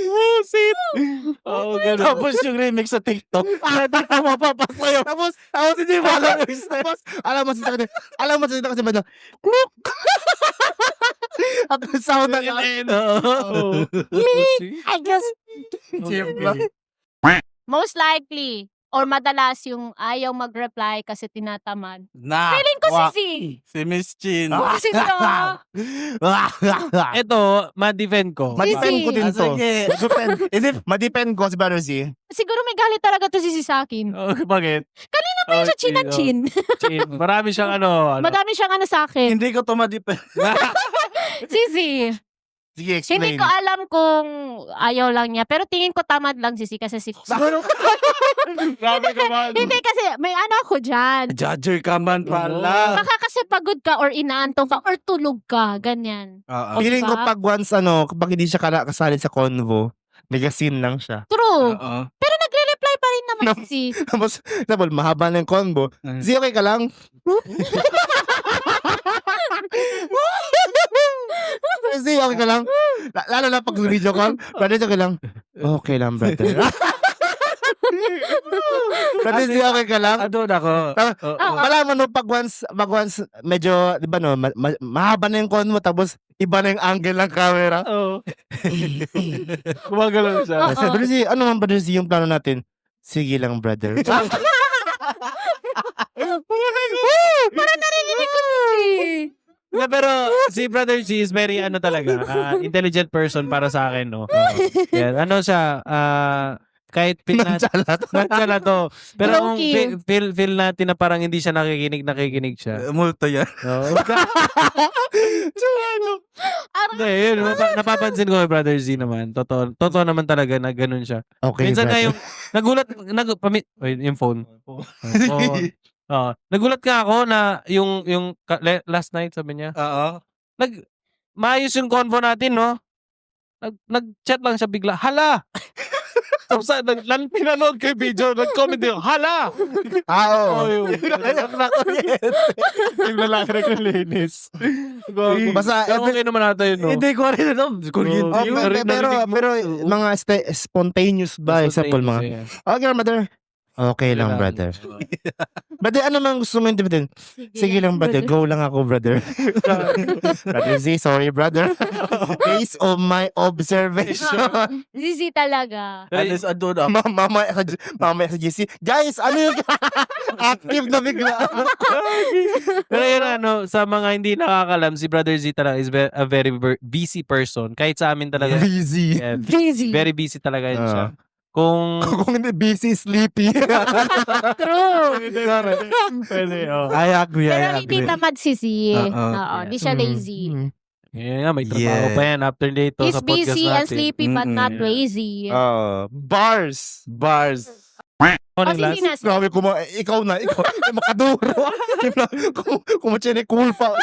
Bullshit. Oo, ganun. Tapos yung remix sa TikTok, nakita mo papasayo. Tapos hindi mo alam yung step. Tapos, alam mo sa kasi ba na, kluk! At yung sound na yun. I guess Okay. most likely or madalas yung ayaw mag-reply kasi tinatamad. Na. Feeling ko Wa- si Si Miss Chin. Kasi siya. Ito, ma-defend ko. Madepend ko din to. Sige. Madepend ko si Brother Z. Siguro may galit talaga to si sa akin. Oh, bakit? Kanina pa yung sa chin and chin. Chin. Marami siyang ano. Madami siyang ano sa akin. Hindi ko to madipend. Sisi. Sige, Hindi explain. ko alam kung ayaw lang niya. Pero tingin ko tamad lang Sisi kasi si... Grabe ka man. Hindi kasi may ano ako dyan. Judger ka man pala. Baka kasi pagod ka or inaantok ka or tulog ka. Ganyan. Oo. Feeling ko Diba? pag once, kapag hindi siya kasali sa convo, nagasin lang siya. True. Oo. Pero nagre-reply pa rin naman si... Tapos, mahaba na yung convo. Z, okay ka lang? Z, okay ka lang? Lalo na pag video call, brother, okay lang? Okay lang, brother. Brother, Z, okay ka lang? Adon ako. Wala mo no, pag once, medyo, di ba no, mahaba na yung convo, tapos iba na yung angle ng camera. Oo. Gumagalaw siya. Oo. Brother Z, ano man, brother Z, yung plano natin? Sige lang, brother. Parang narinig ko si... Yeah, pero si Brother G is very talaga, intelligent person para sa akin, no. Yan, ano siya, kahit feel natin, nansala to. Pero kung Low-key. feel natin na parang hindi siya nakikinig siya. Multo yan. Oo. Hindi, yun, napapansin ko kay Brother Z naman. Totoo naman talaga na ganun siya. Okay, Minsan nga brother. yung, nagulat, yung phone. Nagulat nga ako na yung last night, sabi niya, Oo. maayos yung convo natin, no? Nag-chat lang siya bigla, hala! Tapos pinanood ko yung video, nag-comment yung, hala! Oo. Yung lalaki naglilinis. Basta, Okay naman natin, no? Hindi ko rin alam. Kuryente yun. pero mga spontaneous ba? Example, mga, Yeah. okay, brother. Okay lang, brother. Brother, ano man gusto mo intimatin? Sige lang, brother. Go lang ako, brother. Brother Z, sorry, brother. Based on my observation. Sisi talaga. Alis adon ako. Mamaya sa GC. Guys, ano yung active na bigla? Pero yun, sa mga hindi nakakalam, si Brother Z talaga is a very busy person. Kahit sa amin talaga. Busy. Yeah, Crazy. very busy talaga yun siya. Kung Kung hindi busy, sleepy. True. pwede, oh. I agree, Pero I hindi agree. tamad si Si. Oo. Oo, hindi siya lazy. Yan nga, may trabaho Yeah. pa yan after dito He's sa podcast busy and natin. sleepy but Mm-mm. not lazy. Bars. Bars. Ano O, yung last? Sisi na. Grabe, ikaw na, makaduro. Kumachene cool pa.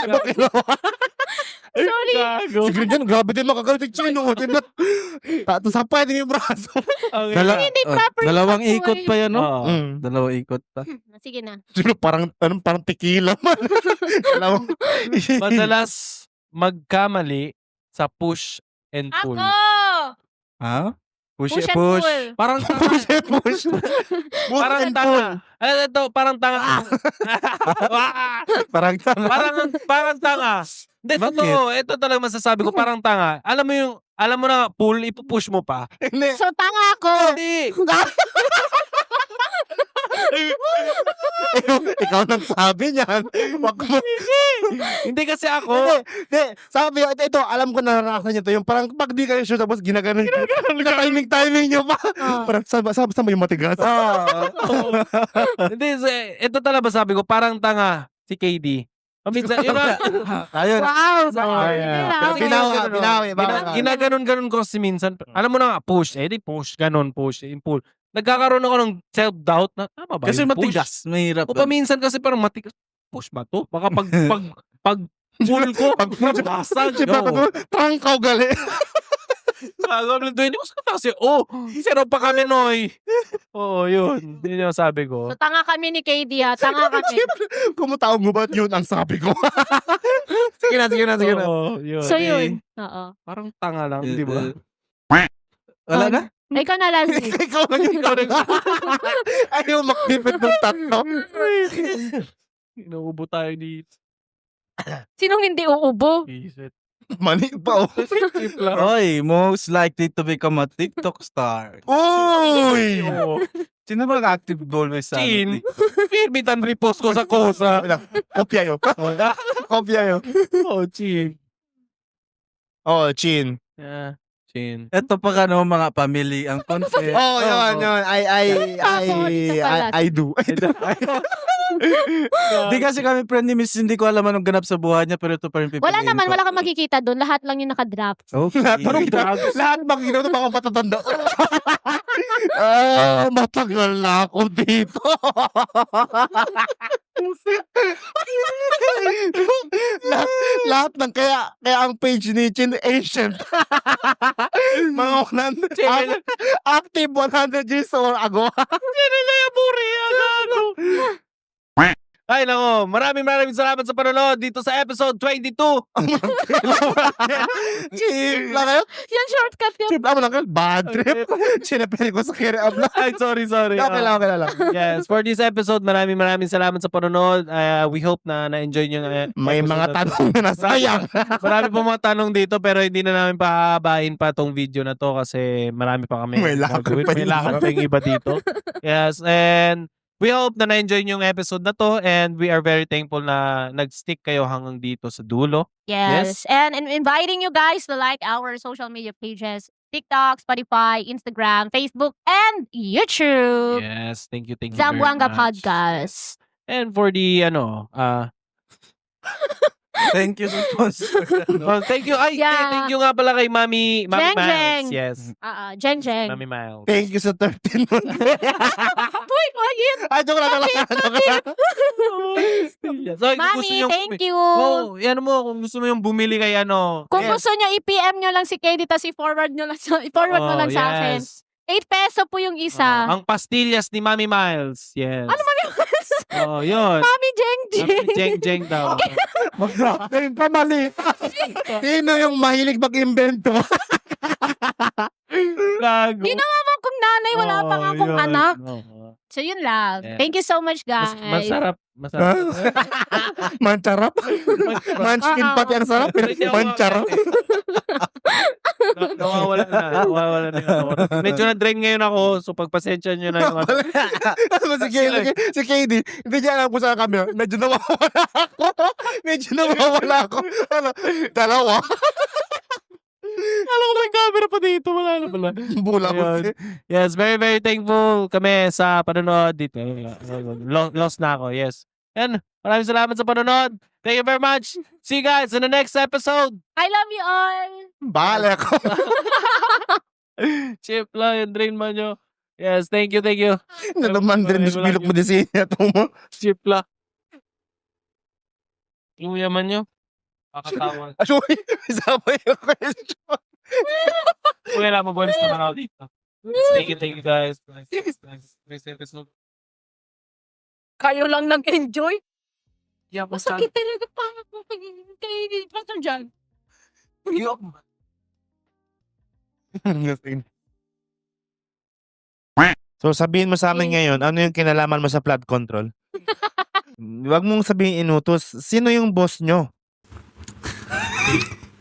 Sorry. Gago. Si Green grabe din makagalit yung chino. Tapos sapay din yung braso. Okay. Hindi proper Dalawang yung ikot pagbuhay. pa yan, no? Oo. Dalawang ikot pa. Sige na. Sino parang tequila man. Alam mo? Madalas magkamali sa push and pull. Ako! Ha? Push, Push and push. pull. Parang tanga. Push. Parang tanga. Ano ito? Parang tanga. Parang tanga. parang tanga. Hindi, Bakit? totoo. Ito talaga masasabi ko, parang tanga. Alam mo yung, alam mo na pool, ipupush mo pa. Hindi. So, tanga ako. Hindi. Ikaw nang sabi niyan. Wag mo. Hindi kasi ako. Hindi. Sabi, ito, alam ko naranasan niyo to. Yung parang pag di kayo sure, tapos ginaganon. Timing nyo pa. Parang saan ba yung matigas? Hindi, ito talaga sabi ko, parang tanga si KD. Paminsan, yun na. Ayun. Wow. Binawi. Ginaganon-ganon ko kasi minsan. Alam mo na nga, push. Eh, di push. Ganon, push. Pull. Nagkakaroon ako ng self-doubt na, tama ba Kasi yung push? matigas. Mahirap. O paminsan kasi parang matigas. Push ba to? Baka pag pull ko, basag. Trangkaw gali. Sabi ko, hindi ko sabi kasi, zero pa kami, Noy. Oo, yun. Hindi yung sabi ko. So, tanga kami ni KD ha. Tanga kami. Kumutawag mo ba yun ang sabi ko? Sige na. Oo, yun. So, yun. Oo. Parang tanga lang, di ba? Wala na? Ikaw na, Lassie. Ikaw lang yung ayaw makipit ng tatlo. Inuubo tayo dito. Sinong hindi uubo? Isit. Mani pa. Oy, most likely to become a TikTok star. Uy! Sino ba active always sa Chin. Pirmitan repost ko sa kosa. Kopya yun. Kopya yun. Oh, Chin. Oh, Chin. Yeah, Chin. Ito pa ka no, mga family ang content. Oh, yun. I do. Di kasi kami friend ni Miss, hindi ko alam anong ganap sa buhay niya, pero ito pa rin pipiliin Wala naman, ko. wala kang makikita doon. Lahat lang yung nakadraft. Okay. Lahat makikita ito mga patatanda. Matagal na ako dito. lahat ng kaya ang page ni Chin ancient. Mga active 100 years old ago. Ay, nako. Maraming salamat sa panonood dito sa episode 22. Chip lang kayo? Yan, shortcut yun. Chip lang mo lang kayo? Bad trip. Sinapin ko sa carry up na. Ay, sorry. Okay lang. Yes, for this episode, maraming salamat sa panonood. We hope na na-enjoy nyo. May mga tanong na nasayang. Marami po mga tanong dito pero hindi na namin pahabain pa tong video na to kasi marami pa kami. May lakad pa May lakad pa yung iba dito. Yes, and we hope na na-enjoy yung episode na to and we are very thankful na nag-stick kayo hanggang dito sa dulo. Yes. And inviting you guys to like our social media pages, TikTok, Spotify, Instagram, Facebook, and YouTube. Yes, thank you very Zamboanga much. Podcast. And for the Thank you sa sponsor. thank you. Ay, Yeah. thank you nga pala kay Mami Jeng Miles. Jeng. Yes. Jeng Jeng. Mami Miles. Thank you sa 13 months. Uy, wagin. Joke lang. So, kung Mami, gusto nyo, thank you. yan mo, kung gusto mo yung bumili kay Kung yes. gusto nyo, i-PM nyo lang si KD, tapos i-forward mo lang sa akin. Yes. 8 peso po yung isa. Ang pastillas ni Mami Miles. Yes. Ano Mami Miles? Oh, yun. Mami Jeng Jeng. Jeng daw. Yung pamali. Sino yung mahilig mag-invento? Gago. Ginawa mo kung nanay, wala pa nga akong yun. anak. Oo. So yun lang. Yeah. Thank you so much, guys. Masarap. Mancharap. Munchkin pati ang sarap. Mancharap. Nawawala na yung oras. Medyo na-drain ngayon ako, so pagpasensya nyo na yung Si KD, hindi niya alam kung saan kami. Medyo nawawala ako. Dalawa. alam ko may camera pa dito. Wala na pala. Bula mo. Ayun. Yes, very thankful kami sa panonood dito. Lost na ako, yes. And maraming salamat sa panonood. Thank you very much. See you guys in the next episode. I love you all. Bala ko. Chip lang yung drain man nyo. Yes, thank you. Na naman din, bilok mo din siya. Chip lang. Yung yaman nyo. Kakatawa. Asoy, isama yung question. Wala mo bonus naman ako dito. Thank you guys. Next episode. Kayo lang nag-enjoy. Yeah, Masakit talaga pa ako kay Pastor John. So sabihin mo sa amin ngayon, ano yung kinalaman mo sa flood control? Huwag mong sabihin inutos. Sino yung boss nyo?